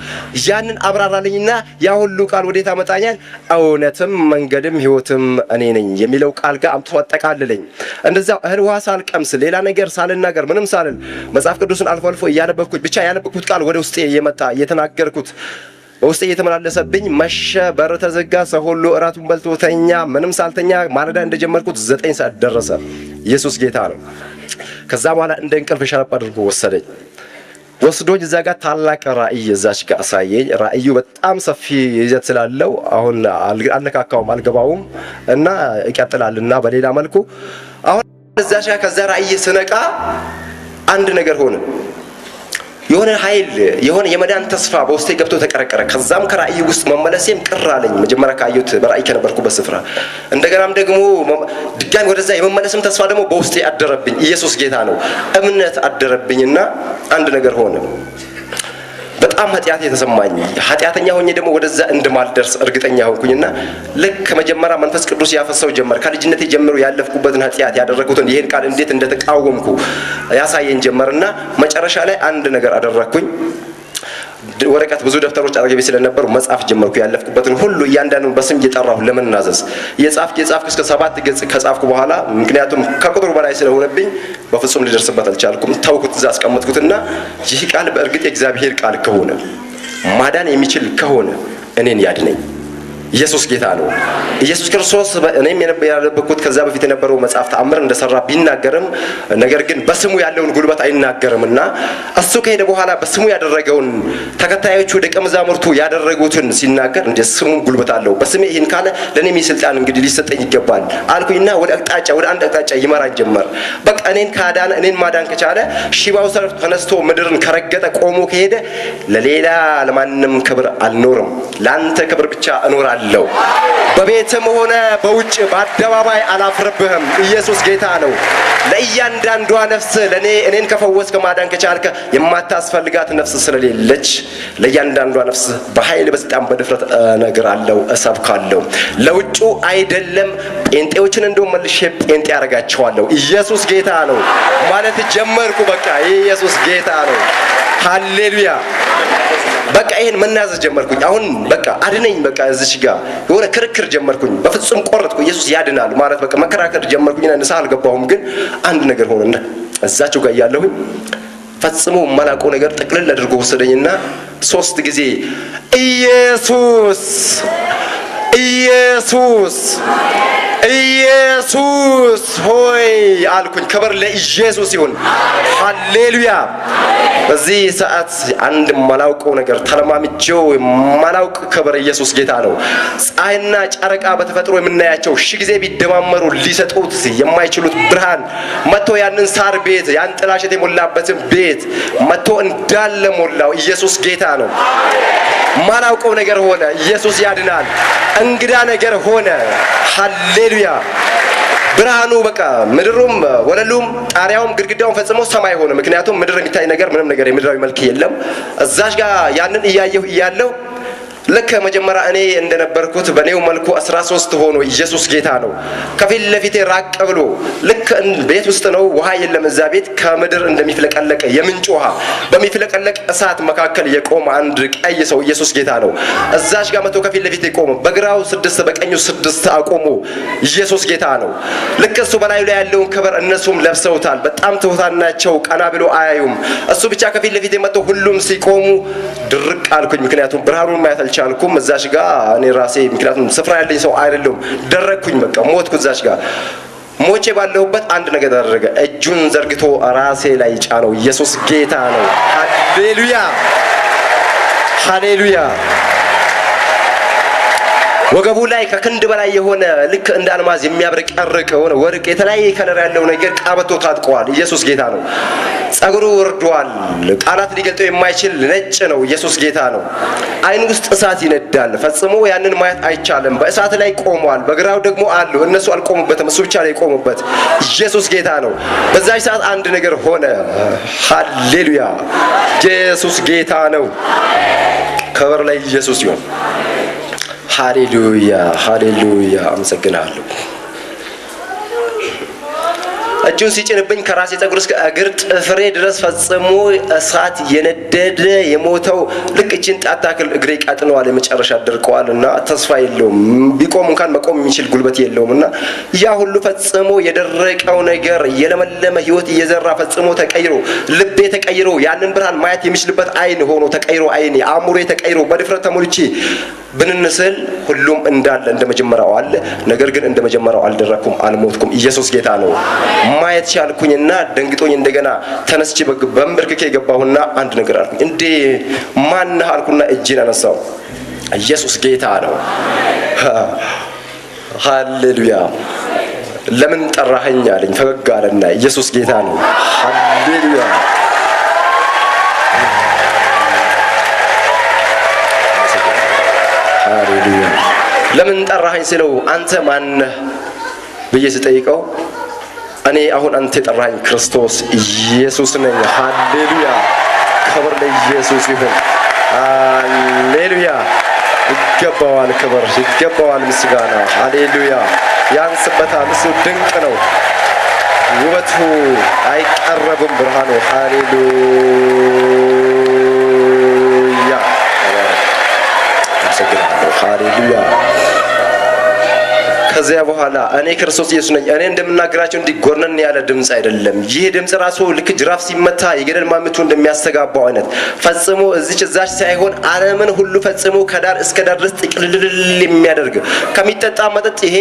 ያንን አብራራልኝና ያ ሁሉ ቃል ወዴት አመጣኛል? እውነትም መንገድም ሕይወትም እኔ ነኝ የሚለው ቃል ጋር አምጥቶ አጠቃልለኝ። እንደዚያው እህል ውሃ ሳልቀምስ ሌላ ነገር ሳልናገር ምንም ሳልል መጽሐፍ ቅዱስን አልፎ አልፎ እያነበብኩት ብቻ ያነበብኩት ቃል ወደ ውስጤ እየመጣ እየተናገርኩት በውስጤ እየተመላለሰብኝ መሸ፣ በር ተዘጋ፣ ሰው ሁሉ እራቱን በልቶ ተኛ። ምንም ሳልተኛ ማለዳ እንደጀመርኩት 9 ሰዓት ደረሰ። ኢየሱስ ጌታ ነው። ከዛ በኋላ እንደ እንቅልፍ ሸለብ አድርጎ ወስዶኝ እዛ ጋር ታላቅ ራእይ እዛች ጋር አሳየኝ። ራእዩ በጣም ሰፊ ይዘት ስላለው አሁን አልነካካውም አልገባውም እና ይቀጥላልና በሌላ መልኩ አሁን እዛች ጋር ከዛ ራእይ ስነቃ አንድ ነገር ሆነ። የሆነ ኃይል የሆነ የመዳን ተስፋ በውስጤ ገብቶ ተቀረቀረ። ከዛም ከራእይ ውስጥ መመለሴም ቅር አለኝ። መጀመሪያ ካየሁት በራእይ ከነበርኩበት ስፍራ እንደገናም ደግሞ ድጋሚ ወደዛ የመመለስም ተስፋ ደግሞ በውስጤ አደረብኝ። ኢየሱስ ጌታ ነው። እምነት አደረብኝና አንድ ነገር ሆነ። በጣም ኃጢአት የተሰማኝ ኃጢአተኛ ሆኜ ደግሞ ወደዛ እንደማልደርስ እርግጠኛ ሆንኩኝና ልክ ከመጀመሪያ መንፈስ ቅዱስ ያፈሰው ጀመር። ከልጅነቴ ጀምሮ ያለፍኩበትን ኃጢአት ያደረኩትን ይሄን ቃል እንዴት እንደተቃወምኩ ያሳየኝ ጀመርና መጨረሻ ላይ አንድ ነገር አደረኩኝ። ወረቀት ብዙ ደብተሮች አጠገቤ ስለነበሩ መጻፍ ጀመርኩ። ያለፍኩበትን ሁሉ እያንዳንዱን በስም እየጠራሁ ለመናዘዝ የጻፍኩ እስከ 7 ገጽ ከጻፍኩ በኋላ ምክንያቱም ከቁጥሩ በላይ ስለሆነብኝ በፍጹም ሊደርስበት አልቻልኩም። ተውኩት፣ እዛ አስቀመጥኩትና ይህ ቃል በእርግጥ የእግዚአብሔር ቃል ከሆነ ማዳን የሚችል ከሆነ እኔን ያድነኝ። ኢየሱስ ጌታ ነው። ኢየሱስ ክርስቶስ እኔም ያነበብኩት ከዛ በፊት የነበረው መጽሐፍ ተአምር እንደሰራ ቢናገርም ነገር ግን በስሙ ያለውን ጉልበት አይናገርምና እሱ ከሄደ በኋላ በስሙ ያደረገውን ተከታዮቹ ደቀ መዛሙርቱ ያደረጉትን ሲናገር እንደ ስሙ ጉልበት አለው። በስሜ ይህን ካለ ለኔም ስልጣን እንግዲህ ሊሰጠኝ ይገባል አልኩኝና ወደ አንድ አቅጣጫ ይመራኝ ጀመር። በቃ እኔን ማዳን ከቻለ ሽባው ሰው ተነስቶ ምድርን ከረገጠ ቆሞ ከሄደ ለሌላ ለማንም ክብር አልኖርም፣ ላንተ ክብር ብቻ እኖራለሁ። በቤትም ሆነ በውጭ በአደባባይ አላፍርብህም። ኢየሱስ ጌታ ነው። ለእያንዳንዷ ነፍስ እኔን ከፈወስ ከማዳን ከቻልከ የማታስፈልጋት ነፍስ ስለሌለች ለእያንዳንዷ ነፍስ በኃይል በስልጣን በድፍረት እነግራለሁ፣ እሰብካለሁ። ለውጩ አይደለም ጴንጤዎችን እንደው መልሼ ጴንጤ ያደርጋቸዋለሁ። ኢየሱስ ጌታ ነው ማለት ጀመርኩ። በቃ ኢየሱስ ጌታ ነው። ሃሌሉያ። በቃ ይሄን መናዘዝ ጀመርኩኝ። አሁን በቃ አድነኝ፣ በቃ እዚች ጋር የሆነ ክርክር ጀመርኩኝ። በፍጹም ቆረጥኩ። ኢየሱስ ያድናል ማለት በቃ መከራከር ጀመርኩኝና ንስሐ አልገባሁም። ግን አንድ ነገር ሆነና እዛቸው ጋር እያለሁኝ ፈጽሞ የማላውቀው ነገር ጥቅልል አድርጎ ወሰደኝና 3 ጊዜ ኢየሱስ ኢየሱስ ኢየሱስ ሆይ አልኩኝ። ክብር ለኢየሱስ ይሁን። ሃሌሉያ። በዚህ ሰዓት አንድ ማላውቀው ነገር ተለማምጄው ማላውቅ ክብር ኢየሱስ ጌታ ነው። ፀሐይና ጨረቃ በተፈጥሮ የምናያቸው ሺህ ጊዜ ቢደማመሩ ሊሰጡት የማይችሉት ብርሃን መጥቶ ያንን ሳር ቤት ያን ጥላሸት የሞላበትን ቤት መጥቶ እንዳለ ሞላው። ኢየሱስ ጌታ ነው። ማላውቀው ነገር ሆነ። ኢየሱስ ያድናል። እንግዳ ነገር ሆነ። ሃሌሉያ። ብርሃኑ በቃ ምድሩም ወለሉም ጣሪያውም ግድግዳውም ፈጽሞ ሰማይ ሆነ። ምክንያቱም ምድር የሚታይ ነገር ምንም ነገር የምድራዊ መልክ የለም። እዛሽ ጋር ያንን እያየሁ ልክ መጀመሪያ እኔ እንደነበርኩት በኔው መልኩ 13 ሆኖ ኢየሱስ ጌታ ነው። ከፊት ለፊቴ ራቅ ብሎ ልክ ቤት ውስጥ ነው፣ ውሃ የለም እዛ ቤት። ከምድር እንደሚፍለቀለቅ የምንጭ ውሃ በሚፍለቀለቅ እሳት መካከል የቆመ አንድ ቀይ ሰው ኢየሱስ ጌታ ነው። እዛሽ ጋር መጥቶ ከፊት ለፊቴ ቆመ። በግራው 6 በቀኙ 6 አቆሙ። ኢየሱስ ጌታ ነው። ልክ እሱ በላዩ ላይ ያለውን ክብር እነሱም ለብሰውታል። በጣም ትሑታን ናቸው። ቀና ብሎ አያዩም። እሱ ብቻ ከፊት ለፊቴ መጥቶ ሁሉም ሲቆሙ ድርቅ አልኩኝ። ምክንያቱም ብርሃኑን ማየት አልቻልኩም። እዛሽ ጋር እኔ ራሴ ምክንያቱም ስፍራ ያለኝ ሰው አይደለም፣ ደረቅኩኝ። በቃ ሞትኩ። እዛሽ ጋር ሞቼ ባለሁበት አንድ ነገር አደረገ። እጁን ዘርግቶ ራሴ ላይ ጫነው። ኢየሱስ ጌታ ነው። ሃሌሉያ ሃሌሉያ። ወገቡ ላይ ከክንድ በላይ የሆነ ልክ እንደ አልማዝ የሚያብረቀርቅ የሆነ ወርቅ የተለያየ ከለር ያለው ነገር ቀበቶ ታጥቀዋል። ኢየሱስ ጌታ ነው። ጸጉሩ ወርዷል። ቃላት ሊገልጠው የማይችል ነጭ ነው። ኢየሱስ ጌታ ነው። አይኑ ውስጥ እሳት ይነዳል። ፈጽሞ ያንን ማየት አይቻልም። በእሳት ላይ ቆሟል። በግራው ደግሞ አሉ። እነሱ አልቆሙበትም፣ እሱ ብቻ ነው የቆሙበት። ኢየሱስ ጌታ ነው። በዛች ሰዓት አንድ ነገር ሆነ። ሃሌሉያ። ኢየሱስ ጌታ ነው። ክብር ላይ ኢየሱስ ይሁን። ሃሌሉያ ሃሌሉያ። አመሰግናለሁ። እጁን ሲጭንብኝ ከራሴ ጸጉር እስከ እግር ጥፍሬ ድረስ ፈጽሞ እሳት የነደደ የሞተው ልክ እቺን ጣት ታክል እግሬ ቀጥነዋል። የመጨረሻ ደርቀዋል እና ተስፋ የለውም። ቢቆም እንኳን መቆም የሚችል ጉልበት የለውም እና ያ ሁሉ ፈጽሞ የደረቀው ነገር የለመለመ ህይወት እየዘራ ፈጽሞ ተቀይሮ ልቤ ተቀይሮ ያንን ብርሃን ማየት የሚችልበት አይን ሆኖ ተቀይሮ አይኔ አእምሮዬ ተቀይሮ በድፍረት ተሞልቼ ብንንስል ሁሉም እንዳለ እንደመጀመሪያው አለ። ነገር ግን እንደመጀመሪያው አልደረኩም፣ አልሞትኩም። ኢየሱስ ጌታ ነው። ማየት ቻልኩኝና ደንግጦኝ እንደገና ተነስቼ በእንብርክኬ ገባሁና አንድ ነገር አልኩኝ። እንዴ ማን አልኩና እጄን አነሳው። ኢየሱስ ጌታ ነው። ሃሌሉያ። ለምን ጠራኸኝ አለኝ። ፈገግ አለና ኢየሱስ ጌታ ነው። ሃሌሉያ። ሃሌሉያ። ለምን ጠራኸኝ ስለው አንተ ማን ነህ ብዬ ስጠይቀው እኔ አሁን አንተ የጠራኸኝ ክርስቶስ ኢየሱስ ነኝ። ሃሌሉያ። ክብር ለኢየሱስ ይሁን። ሃሌሉያ። ይገባዋል ክብር፣ ይገባዋል ምስጋና። ሃሌሉያ። ያንስበታል። እሱ ድንቅ ነው። ውበቱ አይቀረብም ብርሃኑ። ሃሌሉያ። አመሰግናለሁ። ሃሌሉያ። ከዚያ በኋላ እኔ ክርስቶስ ኢየሱስ ነኝ። እኔ እንደምናገራቸው እንዲህ ጎርነን ያለ ድምጽ አይደለም። ይህ ድምጽ ራሱ ልክ ጅራፍ ሲመታ የገደል ማሚቱ እንደሚያስተጋባው አይነት ፈጽሞ እዚች እዛች ሳይሆን ዓለምን ሁሉ ፈጽሞ ከዳር እስከ ዳር ድረስ ጥቅልል የሚያደርግ ከሚጠጣ መጠጥ ይሄ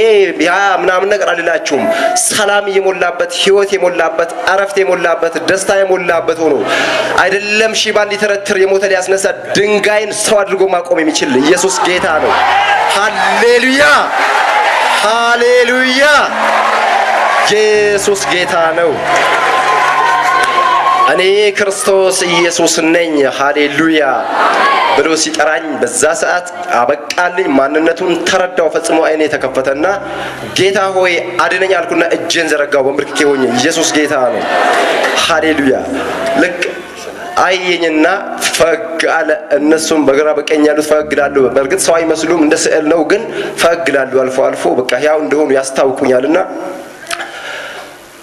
ያ ምናምን ነገር አልላችሁም። ሰላም የሞላበት ህይወት የሞላበት አረፍት የሞላበት ደስታ የሞላበት ሆኖ አይደለም ሺባን ሊተረትር የሞተ ሊያስነሳ ድንጋይን ሰው አድርጎ ማቆም የሚችል ኢየሱስ ጌታ ነው። ሃሌሉያ ሃሌሉያ። ኢየሱስ ጌታ ነው። እኔ ክርስቶስ ኢየሱስ ነኝ። ሃሌሉያ ብሎ ሲጠራኝ በዛ ሰዓት አበቃልኝ። ማንነቱን ተረዳው። ፈጽሞ አይኔ ተከፈተና ጌታ ሆይ አድነኝ አልኩና እጄን ዘረጋው በምርክኬ ሆኜ። ኢየሱስ ጌታ ነው። ሃሌሉያ። ልክ አየኝና ፈግ አለ። እነሱም በግራ በቀኝ ያሉት ፈግ ይላሉ። በእርግጥ ሰው አይመስሉም፣ እንደ ስዕል ነው፣ ግን ፈግ ይላሉ አልፎ አልፎ። በቃ ያው እንደሆኑ ያስታውቁኛልና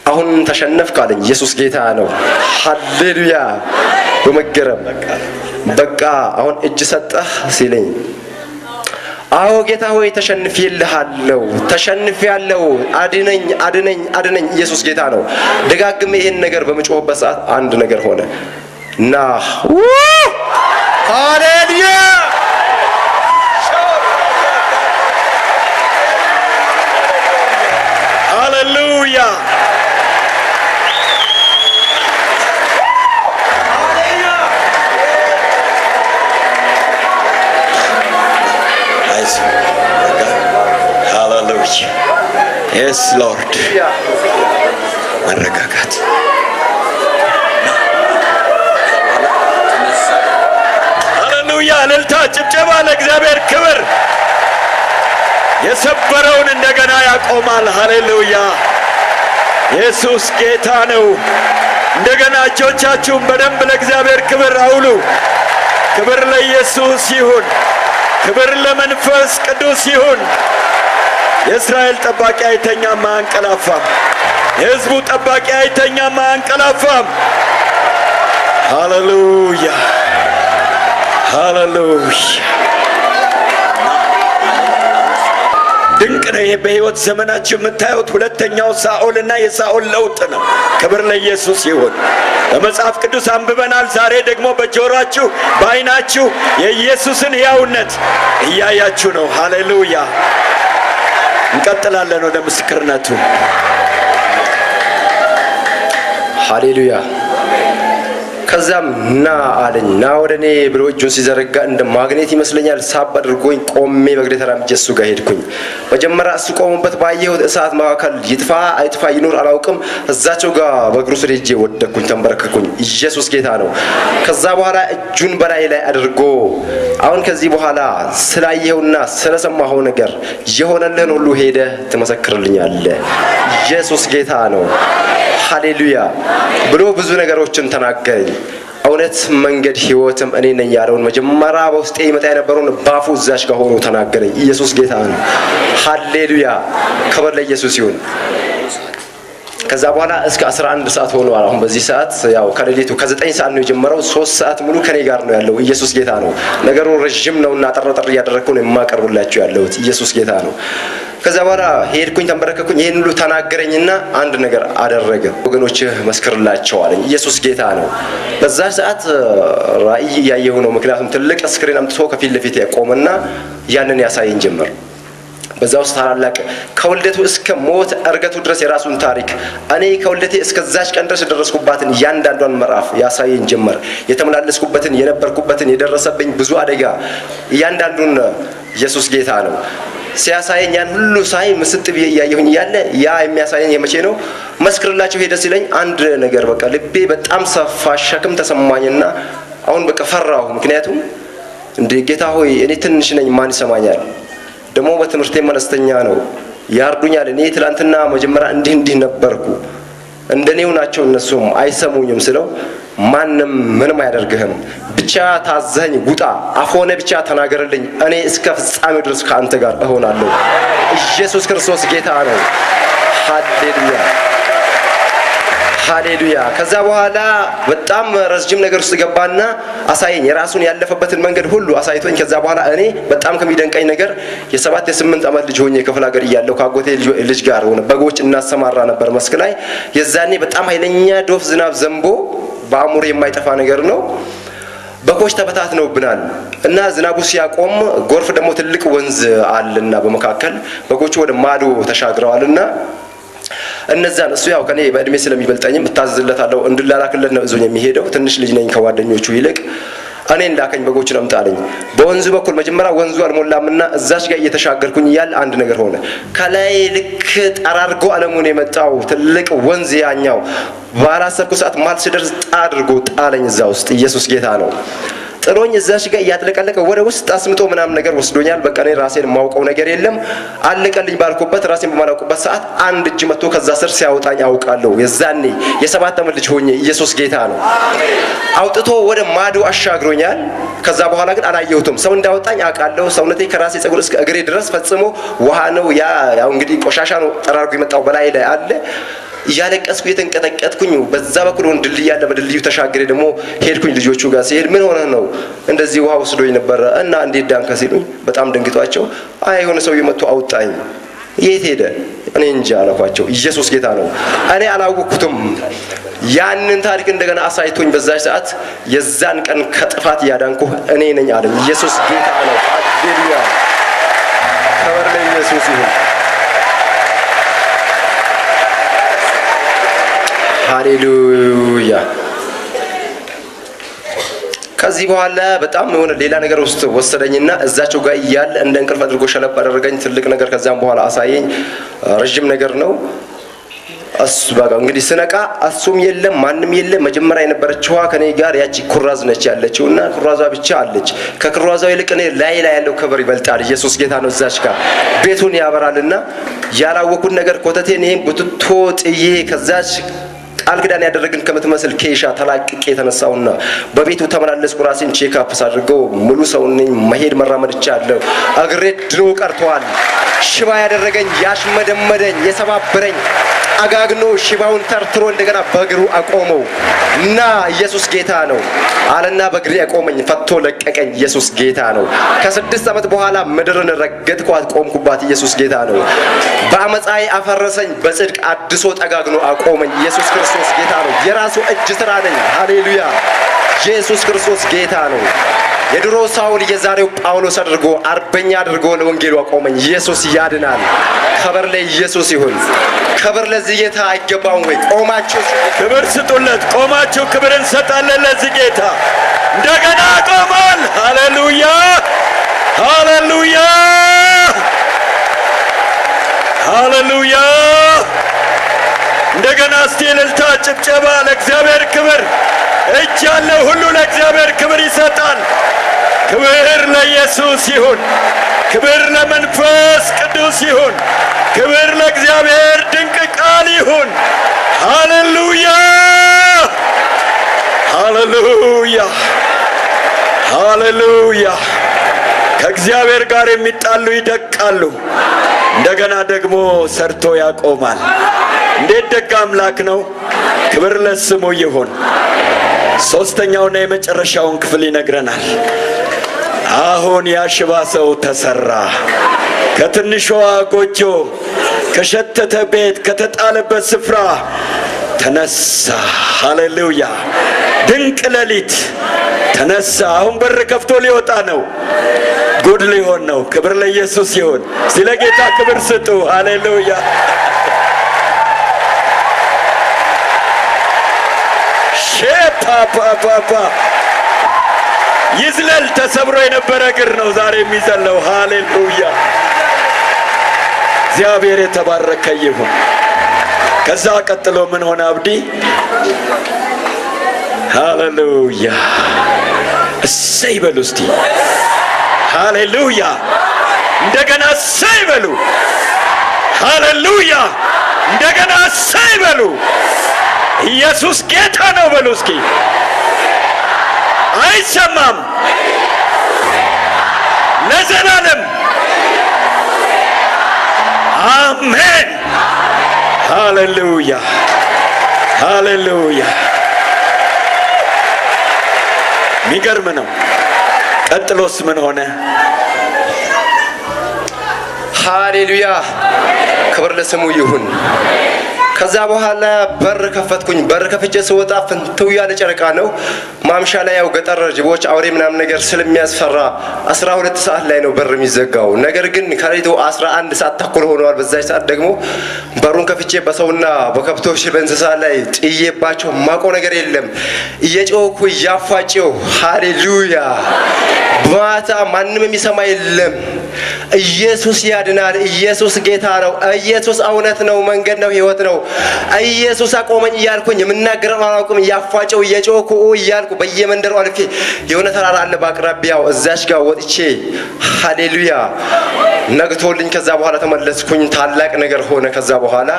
አሁን ተሸነፍክ አለኝ። ኢየሱስ ጌታ ነው። ሃሌሉያ። በመገረም በቃ አሁን እጅ ሰጠህ ሲለኝ አዎ ጌታ ሆይ ተሸንፌልሃለሁ፣ ተሸንፌያለሁ፣ አድነኝ አድነኝ አድነኝ። ኢየሱስ ጌታ ነው። ደጋግሜ ይሄን ነገር በመጮህበት ሰዓት አንድ ነገር ሆነ እና ሃሌሉያ የስ ሎርድ መረጋጋት። ሃሌሉያ! እልልታ፣ ጭብጨባ ለእግዚአብሔር ክብር። የሰበረውን እንደገና ያቆማል። ሃሌሉያ! ኢየሱስ ጌታ ነው። እንደገና እጆቻችሁን በደንብ ለእግዚአብሔር ክብር አውሉ። ክብር ለኢየሱስ ይሁን። ክብር ለመንፈስ ቅዱስ ይሁን። የእስራኤል ጠባቂ አይተኛም አያንቀላፋም። የሕዝቡ ጠባቂ አይተኛም አያንቀላፋም። ሃሌሉያ! ሃሌሉያ! ድንቅ ነው። ይሄ በሕይወት ዘመናችሁ የምታዩት ሁለተኛው ሳኦልና የሳኦል ለውጥ ነው። ክብር ለኢየሱስ ይሁን። በመጽሐፍ ቅዱስ አንብበናል። ዛሬ ደግሞ በጆሮአችሁ በዓይናችሁ የኢየሱስን ሕያውነት እያያችሁ ነው። ሃሌሉያ! እንቀጥላለን ወደ ምስክርነቱ። ሃሌሉያ! ከዛም ና አለኝ። ና ወደ እኔ ብሎ እጁን ሲዘረጋ እንደ ማግኔት ይመስለኛል ሳብ አድርጎኝ ቆሜ በእግሬ ተራምጄ እሱ ጋር ሄድኩኝ። መጀመሪያ እሱ ቆሙበት ባየሁት እሳት መካከል ይጥፋ አይጥፋ ይኖር አላውቅም። እዛቸው ጋር በእግሩ ስር ሄጄ ወደቅኩኝ፣ ተንበረከኩኝ። ኢየሱስ ጌታ ነው። ከዛ በኋላ እጁን በላይ ላይ አድርጎ አሁን ከዚህ በኋላ ስላየኸውና ስለሰማኸው ነገር የሆነልህን ሁሉ ሄደህ ትመሰክርልኛለህ። ኢየሱስ ጌታ ነው። ሃሌሉያ ብሎ ብዙ ነገሮችን ተናገረኝ። እውነት መንገድ ሕይወትም እኔ ነኝ ያለውን መጀመሪያ በውስጤ ይመጣ የነበረውን ባፉ እዛች ጋር ሆኖ ተናገረኝ። ኢየሱስ ጌታ ነው። ሃሌሉያ ክብር ለኢየሱስ ይሁን። ከዛ በኋላ እስከ 11 ሰዓት ሆኗል። አሁን በዚህ ሰዓት ያው ከሌሊቱ ከ9 ሰዓት ነው የጀመረው። 3 ሰዓት ሙሉ ከኔ ጋር ነው ያለው። ኢየሱስ ጌታ ነው። ነገሩ ረጅም ነውና ጠርጠር እያደረኩ ነው የማቀርብላችሁ ያለሁት። ኢየሱስ ጌታ ነው። ከዛ በኋላ ሄድኩኝ፣ ተንበረከኩኝ። ይሄን ሁሉ ተናገረኝና አንድ ነገር አደረገ። ወገኖችህ መስክርላቸው አለኝ። ኢየሱስ ጌታ ነው። በዛ ሰዓት ራእይ እያየሁ ነው። ምክንያቱም ትልቅ ስክሪን አምጥቶ ከፊት ለፊት ያቆመና ያንን ያሳየኝ ጀመር። በዛ ውስጥ ታላላቅ ከውልደቱ እስከ ሞት እርገቱ ድረስ የራሱን ታሪክ እኔ ከውልደቴ እስከዛች ቀን ድረስ የደረስኩባትን እያንዳንዷን ምዕራፍ ያሳየኝ ጀመር። የተመላለስኩበትን፣ የነበርኩበትን፣ የደረሰብኝ ብዙ አደጋ እያንዳንዱን ኢየሱስ ጌታ ነው ሲያሳየኝ ያን ሁሉ ሳይ ምስጥ ብዬ እያየሁኝ እያለ ያ የሚያሳየኝ የመቼ ነው? መስክርላቸው ሄደ ሲለኝ አንድ ነገር በቃ ልቤ በጣም ሰፋ፣ ሸክም ተሰማኝና አሁን በቃ ፈራሁ። ምክንያቱም እንደ ጌታ ሆይ እኔ ትንሽ ነኝ፣ ማን ይሰማኛል? ደግሞ በትምህርቴ መለስተኛ ነው፣ ያርዱኛል። እኔ ትላንትና መጀመሪያ እንዲህ ነበርኩ፣ እንደኔው ናቸው፣ እነሱም አይሰሙኝም ስለው ማንም ምንም አያደርግህም፣ ብቻ ታዘኝ ውጣ፣ አፎነ ብቻ ተናገርልኝ፣ እኔ እስከ ፍጻሜው ድረስ ከአንተ ጋር እሆናለሁ። ኢየሱስ ክርስቶስ ጌታ ነው። ሃሌሉያ ሃሌሉያ። ከዛ በኋላ በጣም ረጅም ነገር ውስጥ ገባና አሳየኝ፣ የራሱን ያለፈበትን መንገድ ሁሉ አሳይቶኝ። ከዛ በኋላ እኔ በጣም ከሚደንቀኝ ነገር የ7 የ8 ዓመት ልጅ ሆኜ ክፍለ ሀገር እያለሁ ከአጎቴ ልጅ ጋር ሆነ በጎች እናሰማራ ነበር መስክ ላይ። የዛኔ በጣም ኃይለኛ ዶፍ ዝናብ ዘንቦ በአእምሮ የማይጠፋ ነገር ነው። በጎች ተበታትነውብናል እና ዝናቡ ሲያቆም ጎርፍ ደግሞ ትልቅ ወንዝ አለና በመካከል በጎቹ ወደ ማዶ ተሻግረዋልና እነዛን እሱ ያው ከኔ በእድሜ ስለሚበልጠኝም እታዘዝለታለሁ እንድላላክለት ነው እዞኝ የሚሄደው። ትንሽ ልጅ ነኝ ከጓደኞቹ ይልቅ። እኔን ላከኝ፣ በጎችን አምጣልኝ። በወንዙ በኩል መጀመሪያ ወንዙ አልሞላምና እዛች ጋር እየተሻገርኩኝ እያለ አንድ ነገር ሆነ። ከላይ ልክ ጠራርጎ አለሙን የመጣው ትልቅ ወንዝ ያኛው ባላሰብኩ ሰዓት ማል ሲደርስ አድርጎ ጣለኝ እዛ ውስጥ። ኢየሱስ ጌታ ነው። ጥሎኝ እዛሽ ጋር እያጥለቀለቀ ወደ ውስጥ አስምጦ ምናምን ነገር ወስዶኛል። በቃ እኔ ራሴን የማውቀው ነገር የለም። አለቀልኝ ባልኩበት ራሴን በማላውቅበት ሰዓት አንድ እጅ መጥቶ ከዛ ስር ሲያወጣኝ አውቃለሁ። የዛኔ የ7 ዓመት ልጅ ሆኜ ኢየሱስ ጌታ ነው። አውጥቶ ወደ ማዶ አሻግሮኛል። ከዛ በኋላ ግን አላየሁትም። ሰው እንዳወጣኝ አውቃለሁ። ሰውነቴ ከራሴ ፀጉር እስከ እግሬ ድረስ ፈጽሞ ውሃ ነው። ያው እንግዲህ ቆሻሻ ነው ጠራርጎ የመጣው በላይ ላይ አለ። እያለቀስኩ የተንቀጠቀጥኩኝ በዛ በኩል ድልድይ ያለ በድልድዩ ተሻግሬ ደግሞ ሄድኩኝ። ልጆቹ ጋር ሲሄድ ምን ሆነ ነው እንደዚህ ውሃ ወስዶኝ ነበረ እና እንዴት ዳንከ ሲሉኝ በጣም ደንግጧቸው አይ የሆነ ሰው መጥቶ አውጣኝ። የት ሄደ? እኔ እንጃ አልኳቸው። ኢየሱስ ጌታ ነው። እኔ አላወቅኩትም። ያንን ታሪክ እንደገና አሳይቶኝ በዛች ሰዓት የዛን ቀን ከጥፋት ያዳንኩ እኔ ነኝ አለ። ኢየሱስ ጌታ ነው። ሃሌሉያ ክብር ለኢየሱስ ይሁን። ሃሌሉያ። ከዚህ በኋላ በጣም የሆነ ሌላ ነገር ውስጥ ወሰደኝና እዛቸው ጋር እያለ እንደ እንቅልፍ አድርጎ ሸለብ አደረገኝ። ትልቅ ነገር ከዛም በኋላ አሳየኝ። ረጅም ነገር ነው። እሱ በቃ እንግዲህ ስነቃ እሱም የለም ማንም የለም። መጀመሪያ የነበረችዋ ከኔ ጋር ያቺ ኩራዝ ነች ያለችውና ኩራዟ ብቻ አለች። ከኩራዟ ይልቅ እኔ ላይ ያለው ክብር ይበልጣል። ኢየሱስ ጌታ ነው። እዛች ጋር ቤቱን ያበራልና ያላወቁት ነገር ኮተቴን ይሄን ቡትቶ ጥዬ ከዛች ቃል ኪዳን ያደረግን ከምትመስል ኬሻ ተላቅቄ የተነሳውና በቤቱ ተመላለስኩ። ራሴን ቼክ አፕ አድርገው ሙሉ ሰው ነኝ። መሄድ መራመድ እችላለሁ። እግሬ ድሮ ቀርቷል። ሽባ ያደረገኝ ያሽመደመደኝ የሰባበረኝ አጋግኖ ሽባውን ተርትሮ እንደገና በእግሩ አቆመው እና ኢየሱስ ጌታ ነው አለና በእግሬ አቆመኝ። ፈቶ ለቀቀኝ። ኢየሱስ ጌታ ነው። ከ6 ዓመት በኋላ ምድርን ረገጥኳት፣ ቆምኩባት። ኢየሱስ ጌታ ነው። በአመፃዬ አፈረሰኝ፣ በጽድቅ አድሶ ጠጋግኖ አቆመኝ። ኢየሱስ ክርስቶስ ጌታ ነው። የራሱ እጅ ስራ ነኝ። ሃሌሉያ! ኢየሱስ ክርስቶስ ጌታ ነው። የድሮ ሳውል የዛሬው ጳውሎስ አድርጎ አርበኛ አድርጎ ለወንጌሉ አቆመኝ። ኢየሱስ ያድናል። ክብር ለኢየሱስ ይሁን። ክብር ለዚህ ጌታ አይገባውም ወይ? ቆማችሁ ክብር ስጡለት። ቆማችሁ ክብር እንሰጣለን ለዚህ ጌታ። እንደገና ቆሟል። ሃሌሉያ! ሃሌሉያ! ሃሌሉያ! እንደገና እስቲ እልልታ፣ ጭብጨባ ለእግዚአብሔር ክብር። እጅ ያለው ሁሉ ለእግዚአብሔር ክብር ይሰጣል። ክብር ለኢየሱስ ይሁን። ክብር ለመንፈስ ቅዱስ ይሁን። ክብር ለእግዚአብሔር ድንቅ ቃል ይሁን። ሃሌሉያ! ሃሌሉያ! ሃሌሉያ! ከእግዚአብሔር ጋር የሚጣሉ ይደቃሉ፣ እንደገና ደግሞ ሰርቶ ያቆማል። እንዴት ደግ አምላክ ነው! ክብር ለስሙ ይሁን። ሶስተኛውና የመጨረሻውን ክፍል ይነግረናል። አሁን ያ ሽባ ሰው ተሰራ። ከትንሿ ጎጆ፣ ከሸተተ ቤት፣ ከተጣለበት ስፍራ ተነሳ። ሃሌሉያ! ድንቅ ሌሊት ተነሳ። አሁን በር ከፍቶ ሊወጣ ነው። ጉድ ሊሆን ነው። ክብር ለኢየሱስ ይሁን። ስለ ጌታ ክብር ስጡ። ሃሌሉያ! ሼፓፓፓፓ ይዝለል። ተሰብሮ የነበረ እግር ነው ዛሬ የሚዘለው። ሃሌሉያ! እግዚአብሔር የተባረከ ይሁን። ከዛ ቀጥሎ ምን ሆነ አብዲ? ሃሌሉያ! እሰይ በሉ እስቲ። ሃሌሉያ! እንደገና እሰይ በሉ። ሃሌሉያ! እንደገና እሰይ በሉ። ኢየሱስ ጌታ ነው በሉ እስኪ። አይሰማም። ለዘላለም አሜን። ሃሌሉያ! ሃሌሉያ! የሚገርም ነው። ቀጥሎስ ምን ሆነ? ሃሌሉያ! ክብር ለስሙ ይሁን። ከዛ በኋላ በር ከፈትኩኝ። በር ከፍቼ ስወጣ ፍንትው ያለ ጨረቃ ነው። ማምሻ ላይ ያው ገጠር ጅቦች፣ አውሬ ምናምን ነገር ስለሚያስፈራ 12 ሰዓት ላይ ነው በር የሚዘጋው። ነገር ግን ከሌሊቱ 11 ሰዓት ተኩል ሆነዋል። በዛች ሰዓት ደግሞ በሩን ከፍቼ በሰውና በከብቶች በእንስሳ ላይ ጥዬባቸው ማቆ ነገር የለም። እየጮኩ እያፏጨው ሃሌሉያ! ማታ ማንም የሚሰማ የለም። ኢየሱስ ያድናል። ኢየሱስ ጌታ ነው። ኢየሱስ እውነት ነው፣ መንገድ ነው፣ ሕይወት ነው። ኢየሱስ አቆመኝ እያልኩኝ የምናገረው አላውቅም። እያፏጨው እየጮኩ እያልኩ በየመንደሩ አልፌ የሆነ ተራራ አለ በአቅራቢያው፣ እዛች ጋር ወጥቼ ሃሌሉያ ነግቶልኝ ከዛ በኋላ ተመለስኩኝ። ታላቅ ነገር ሆነ። ከዛ በኋላ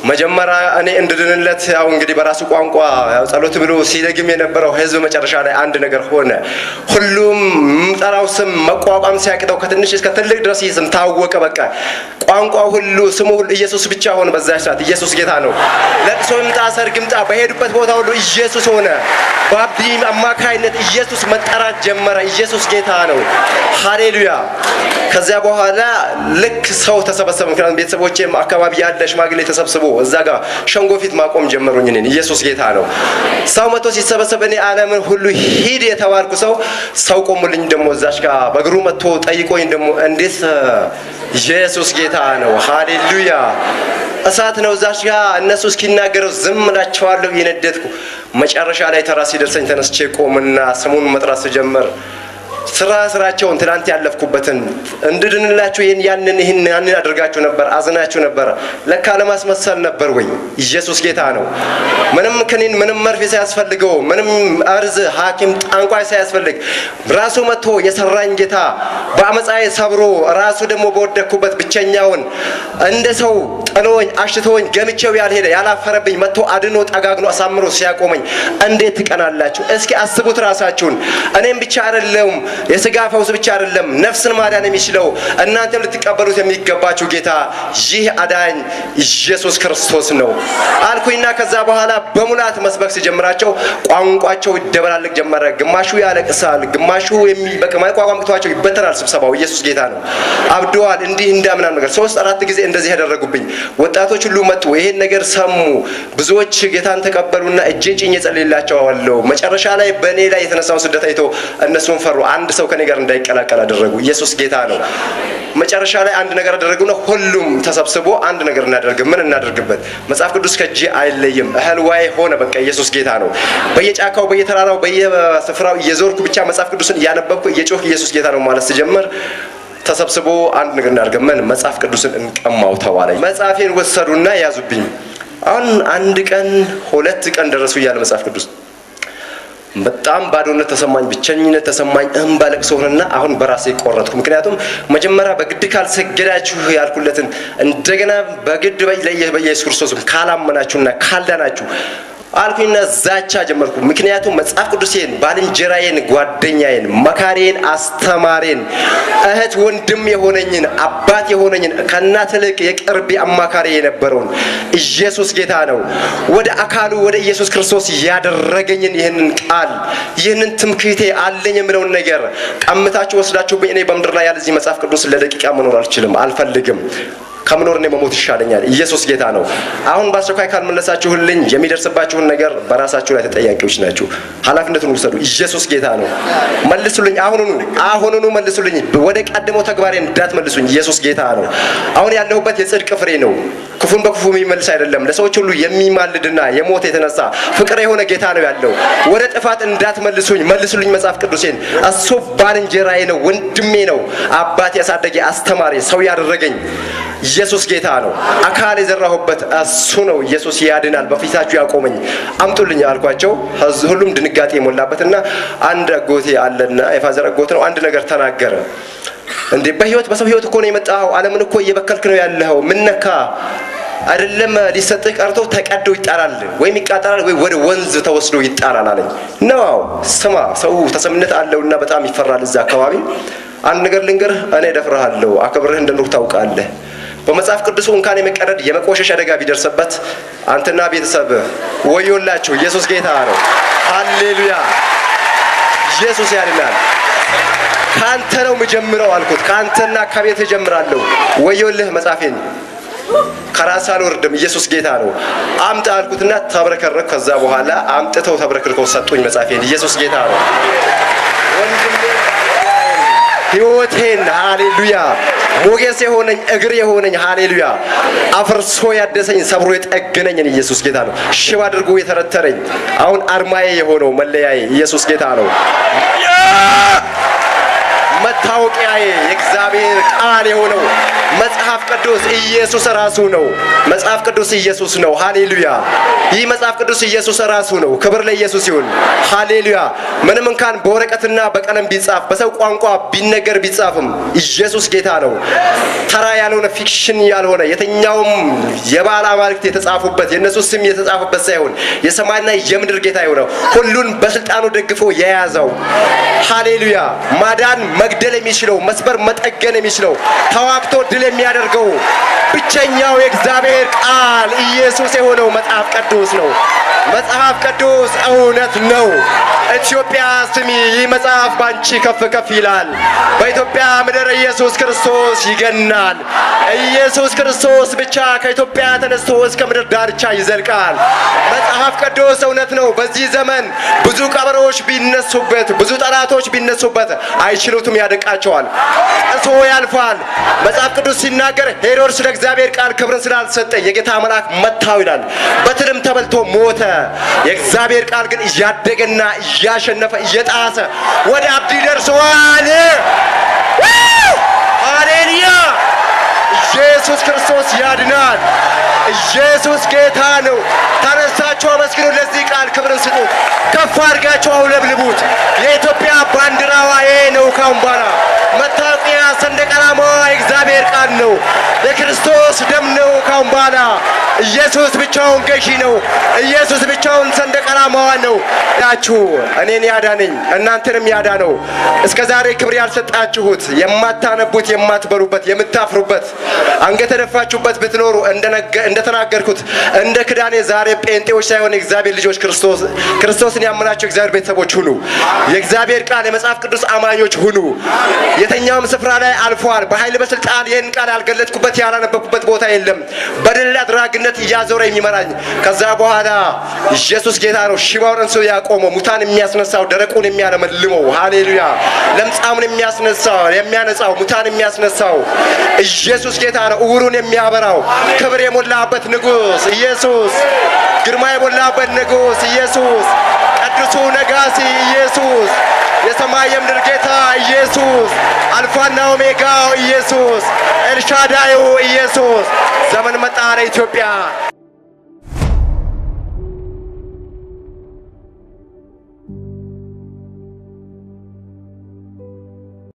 መጀመሪያ እኔ እንድድንለት ያው እንግዲህ በራሱ ቋንቋ ያው ጸሎት ብሎ ሲደግም የነበረው ህዝብ መጨረሻ ላይ አንድ ነገር ሆነ። ሁሉም ምጠራው ስም መቋቋም ሲያቅተው ከትንሽ እስከ ትልቅ ድረስ ይስም ታወቀ። በቃ ቋንቋ ሁሉ ስሙ ሁሉ ኢየሱስ ብቻ ሆነ። በዛች ሰዓት ኢየሱስ ጌታ ነው። ለቅሶ ይምጣ ሰርግ ይምጣ በሄዱበት ቦታ ሁሉ ኢየሱስ ሆነ። በአብዲ አማካይነት ኢየሱስ መጠራት ጀመረ። ኢየሱስ ጌታ ነው። ሃሌሉያ! ከዚያ በኋላ ልክ ሰው ተሰበሰበ። ምክንያቱም ቤተሰቦቼም አካባቢ ያለ ሽማግሌ ተሰብስቦ እዛ ጋር ሸንጎ ፊት ማቆም ጀመሩኝ። እኔን ኢየሱስ ጌታ ነው። ሰው መቶ ሲሰበሰብ እኔ ዓለምን ሁሉ ሂድ የተባልኩ ሰው ቆሙልኝ። ደግሞ እዛች ጋር በእግሩ መጥቶ ጠይቆኝ ደግሞ እንዴት ኢየሱስ ጌታ ነው። ሃሌሉያ። እሳት ነው እዛች ጋር እነሱ እስኪናገረው ዝም እላቸዋለሁ እየነደድኩ። መጨረሻ ላይ ተራ ሲደርሰኝ ተነስቼ ቆምና ስሙን መጥራት ስጀምር ስራቸውን ትናንት ያለፍኩበትን እንድድንላችሁ ይህን አድርጋችሁ ነበር፣ አዝናችሁ ነበር። ለካ ለማስመሰል ነበር ወይ? ኢየሱስ ጌታ ነው። ምንም ክኒን፣ ምንም መርፌ ሳያስፈልገው፣ ምንም እርዝ ሐኪም ጠንቋይ ሳያስፈልግ ራሱ መጥቶ የሰራኝ ጌታ በአመፃዬ ሰብሮ ራሱ ደግሞ በወደኩበት ብቸኛውን እንደ ሰው ጥሎኝ አሽቶኝ ገምቼው ያልሄደ ያላፈረብኝ መጥቶ አድኖ ጠጋግኖ አሳምሮ ሲያቆመኝ እንዴት ትቀናላችሁ? እስኪ አስቡት ራሳችሁን። እኔም ብቻ አይደለም የሥጋ ፈውስ ብቻ አይደለም ነፍስን ማዳን የሚችለው እናንተም ልትቀበሉት የሚገባችሁ ጌታ ይህ አዳኝ ኢየሱስ ክርስቶስ ነው አልኩኝና ከዛ በኋላ በሙላት መስበክ ሲጀምራቸው ቋንቋቸው ይደበላልቅ ጀመረ። ግማሹ ያለቅሳል፣ ግማሹ በቋንቋ ቅቷቸው ይበተናል። ስብሰባው ኢየሱስ ጌታ ነው። አብደዋል። እንዲህ እንዳምናም ነገር 3-4 ጊዜ እንደዚህ ያደረጉብኝ ወጣቶች ሁሉ መጡ። ይሄን ነገር ሰሙ። ብዙዎች ጌታን ተቀበሉና እጄን ጭኜ ጸልይላቸዋለሁ። መጨረሻ ላይ በእኔ ላይ የተነሳውን ስደት አይቶ እነሱን ፈሩ። አንድ ሰው ከኔ ጋር እንዳይቀላቀል አደረጉ። ኢየሱስ ጌታ ነው። መጨረሻ ላይ አንድ ነገር አደረጉና ሁሉም ተሰብስቦ አንድ ነገር እናደርግ። ምን እናደርግበት? መጽሐፍ ቅዱስ ከእጄ አይለይም። እህል ዋይ ሆነ። በቃ ኢየሱስ ጌታ ነው። በየጫካው በየተራራው በየስፍራው እየዞርኩ ብቻ መጽሐፍ ቅዱስን እያነበብኩ እየጮህ ኢየሱስ ጌታ ነው ማለት ሲጀምር ተሰብስቦ አንድ ነገር እናደርግ። ምን? መጽሐፍ ቅዱስን እንቀማው ተባለ። መጽሐፌን ወሰዱና ያዙብኝ። አሁን 1 ቀን 2 ቀን ደረሱ እያለ መጽሐፍ ቅዱስ በጣም ባዶነት ተሰማኝ፣ ብቸኝነት ተሰማኝ፣ እንባ ለቅሶ ሆነና አሁን በራሴ ቆረጥኩ። ምክንያቱም መጀመሪያ በግድ ካልሰገዳችሁ ያልኩለትን እንደገና በግድ በኢየሱስ ክርስቶስም ካላመናችሁና ካልዳናችሁ አልኩኝና ዛቻ ጀመርኩ። ምክንያቱም መጽሐፍ ቅዱሴን ባልንጀራዬን፣ ጓደኛዬን፣ መካሪዬን፣ አስተማሪን፣ እህት ወንድም የሆነኝን አባት የሆነኝን ከእናት ይልቅ የቅርብ አማካሪ የነበረውን ኢየሱስ ጌታ ነው ወደ አካሉ ወደ ኢየሱስ ክርስቶስ ያደረገኝን ይህንን ቃል ይህንን ትምክህቴ አለኝ የምለውን ነገር ቀምታችሁ ወስዳችሁብኝ እኔ በምድር ላይ ያለዚህ መጽሐፍ ቅዱስ ለደቂቃ መኖር አልችልም፣ አልፈልግም። ከምኖር እኔ መሞት ይሻለኛል። ኢየሱስ ጌታ ነው። አሁን በአስቸኳይ ካልመለሳችሁልኝ የሚደርስባችሁን ነገር በራሳችሁ ላይ ተጠያቂዎች ናችሁ። ኃላፊነቱን ውሰዱ። ኢየሱስ ጌታ ነው። መልሱልኝ። አሁኑኑ መልሱልኝ። ወደ ቀደመው ተግባሬ እንዳትመልሱኝ። ኢየሱስ ጌታ ነው። አሁን ያለሁበት የጽድቅ ፍሬ ነው። ክፉን በክፉ የሚመልስ አይደለም። ለሰዎች ሁሉ የሚማልድና የሞት የተነሳ ፍቅር የሆነ ጌታ ነው ያለው። ወደ ጥፋት እንዳትመልሱኝ። መልሱልኝ መጽሐፍ ቅዱሴን። እሱ ባልንጀራዬ ነው፣ ወንድሜ ነው፣ አባቴ ያሳደገ አስተማሪ፣ ሰው ያደረገኝ ኢየሱስ ጌታ ነው። አካል የዘራሁበት እሱ ነው። ኢየሱስ ያድናል። በፊታችሁ ያቆመኝ አምጡልኝ አልኳቸው። ሁሉም ድንጋጤ የሞላበትና አንድ አጎቴ አለና የፋዘር አጎት ነው። አንድ ነገር ተናገረ። እንዴ በሰው ህይወት እኮ ነው የመጣው። ዓለምን እኮ እየበከልክ ነው ያለው። ምን ነካ? አይደለም ሊሰጥህ ቀርቶ ተቀዶ ይጣላል፣ ወይም ይቃጠላል፣ ወይ ወደ ወንዝ ተወስዶ ይጣላል አለኝ። ነው ስማ፣ ሰው ተሰምነት አለውና በጣም ይፈራል እዛ አካባቢ። አንድ ነገር ልንገርህ፣ እኔ ደፍረሃለሁ፣ አክብርህ እንደኖር ታውቃለህ። በመጽሐፍ ቅዱስ እንኳን የመቀደድ የመቆሸሽ አደጋ ቢደርስበት አንተና ቤተሰብ ወዮላችሁ። ኢየሱስ ጌታ ነው። ሃሌሉያ። ኢየሱስ ያድናል። ካንተ ነው የምጀምረው አልኩት። ካንተና ከቤት ጀምራለሁ። ወዮልህ መጽሐፌን ከራስ አልወርድም። ኢየሱስ ጌታ ነው። አምጣ አልኩትና ተብረከረክ። ከዛ በኋላ አምጥተው ተብረክርከው ሰጡኝ መጽሐፌን። ኢየሱስ ጌታ ነው። ሕይወቴን ሃሌሉያ ሞገስ የሆነኝ እግር የሆነኝ ሃሌሉያ አፍርሶ ያደሰኝ ሰብሮ የጠገነኝ ኢየሱስ ጌታ ነው። ሽባ አድርጎ የተረተረኝ አሁን አርማዬ የሆነው መለያዬ ኢየሱስ ጌታ ነው። መታወቂያዬ የእግዚአብሔር ቃል የሆነው መጽሐፍ ቅዱስ ኢየሱስ ራሱ ነው። መጽሐፍ ቅዱስ ኢየሱስ ነው። ሃሌሉያ። ይህ መጽሐፍ ቅዱስ ኢየሱስ ራሱ ነው። ክብር ለኢየሱስ ይሁን። ሃሌሉያ። ምንም እንኳን በወረቀትና በቀለም ቢጻፍ በሰው ቋንቋ ቢነገር ቢጻፍም ኢየሱስ ጌታ ነው። ተራ ያልሆነ ፊክሽን ያልሆነ የትኛውም የባለ አማልክት የተጻፉበት የነሱ ስም የተጻፈበት ሳይሆን የሰማይና የምድር ጌታ የሆነው ሁሉን በስልጣኑ ደግፎ የያዘው ሃሌሉያ። ማዳን መግደል የሚችለው መስበር መጠገን የሚችለው ተዋግቶ ድል የሚያደርገው ብቸኛው የእግዚአብሔር ቃል ኢየሱስ የሆነው መጽሐፍ ቅዱስ ነው። መጽሐፍ ቅዱስ እውነት ነው። ኢትዮጵያ ስሚ፣ ይህ መጽሐፍ ባንቺ ከፍ ከፍ ይላል። በኢትዮጵያ ምድር ኢየሱስ ክርስቶስ ይገናል። ኢየሱስ ክርስቶስ ብቻ ከኢትዮጵያ ተነስቶ እስከ ምድር ዳርቻ ይዘልቃል። መጽሐፍ ቅዱስ እውነት ነው። በዚህ ዘመን ብዙ ቀበሮች ቢነሱበት፣ ብዙ ጠላቶች ቢነሱበት አይችሉትም ያደግ ያደንቃቸዋል። ጥሶ ያልፋል። መጽሐፍ ቅዱስ ሲናገር ሄሮድስ ለእግዚአብሔር ቃል ክብርን ስላልሰጠ የጌታ መልአክ መታው ይላል። በትልም ተበልቶ ሞተ። የእግዚአብሔር ቃል ግን እያደገና እያሸነፈ እየጣሰ ወደ አብዲ ደርሰዋል። ሃሌሉያ! ኢየሱስ ክርስቶስ ያድናል። ኢየሱስ ጌታ ነው። ተነሳችሁ አመስግኑ። ለዚህ ቃል ክብርን ስጡት። ከፍ አድርጋችሁ አውለብልቡት። የኢትዮጵያ ባንዲራዋ ይሄ ነው። ካሁን በኋላ መታወቂያ ሰንደቅ ዓላማዋ የእግዚአብሔር ቃል ነው። የክርስቶስ ደም ነው። ካሁን በኋላ ኢየሱስ ብቻውን ገዢ ነው። ኢየሱስ ብቻውን ሰንደቅ ዓላማዋ ነው። ያችሁ እኔን ያዳነኝ እናንተንም ያዳነው እስከ ዛሬ ክብር ያልሰጣችሁት የማታነቡት የማትበሉበት የምታፍሩበት አንገት ደፋችሁበት ብትኖሩ እንደተናገርኩት እንደ ክዳኔ ዛሬ ጴንጤዎች ሳይሆን የእግዚአብሔር ልጆች ክርስቶስን ያመናችሁ እግዚአብሔር ቤተሰቦች ሁኑ። የእግዚአብሔር ቃል የመጽሐፍ ቅዱስ አማኞች ሁኑ። የተኛውም ስፍራ ላይ አልፏል። በኃይል በስልጣን ይህን ቃል ያልገለጥኩበት ያላነበብኩበት ቦታ የለም። በድል አድራጊነት እያዞረ የሚመራኝ ከዛ በኋላ ኢየሱስ ጌታ ነው። ሽባውን እንሱ ያቆመው፣ ሙታን የሚያስነሳው፣ ደረቁን የሚያለመልመው፣ ሃሌሉያ፣ ለምጻሙን የሚያስነሳው የሚያነጻው፣ ሙታን የሚያስነሳው ኢየሱስ ጌታ ነው። እውሩን የሚያበራው ክብር የሞላበት ንጉስ ኢየሱስ፣ ግርማ የሞላበት ንጉስ ኢየሱስ፣ ቅዱሱ ነጋሲ ኢየሱስ፣ የሰማይ የምድር ጌታ ኢየሱስ፣ አልፋና ኦሜጋ ኢየሱስ፣ ኤልሻዳዩ ኢየሱስ። ዘመን መጣ ለኢትዮጵያ።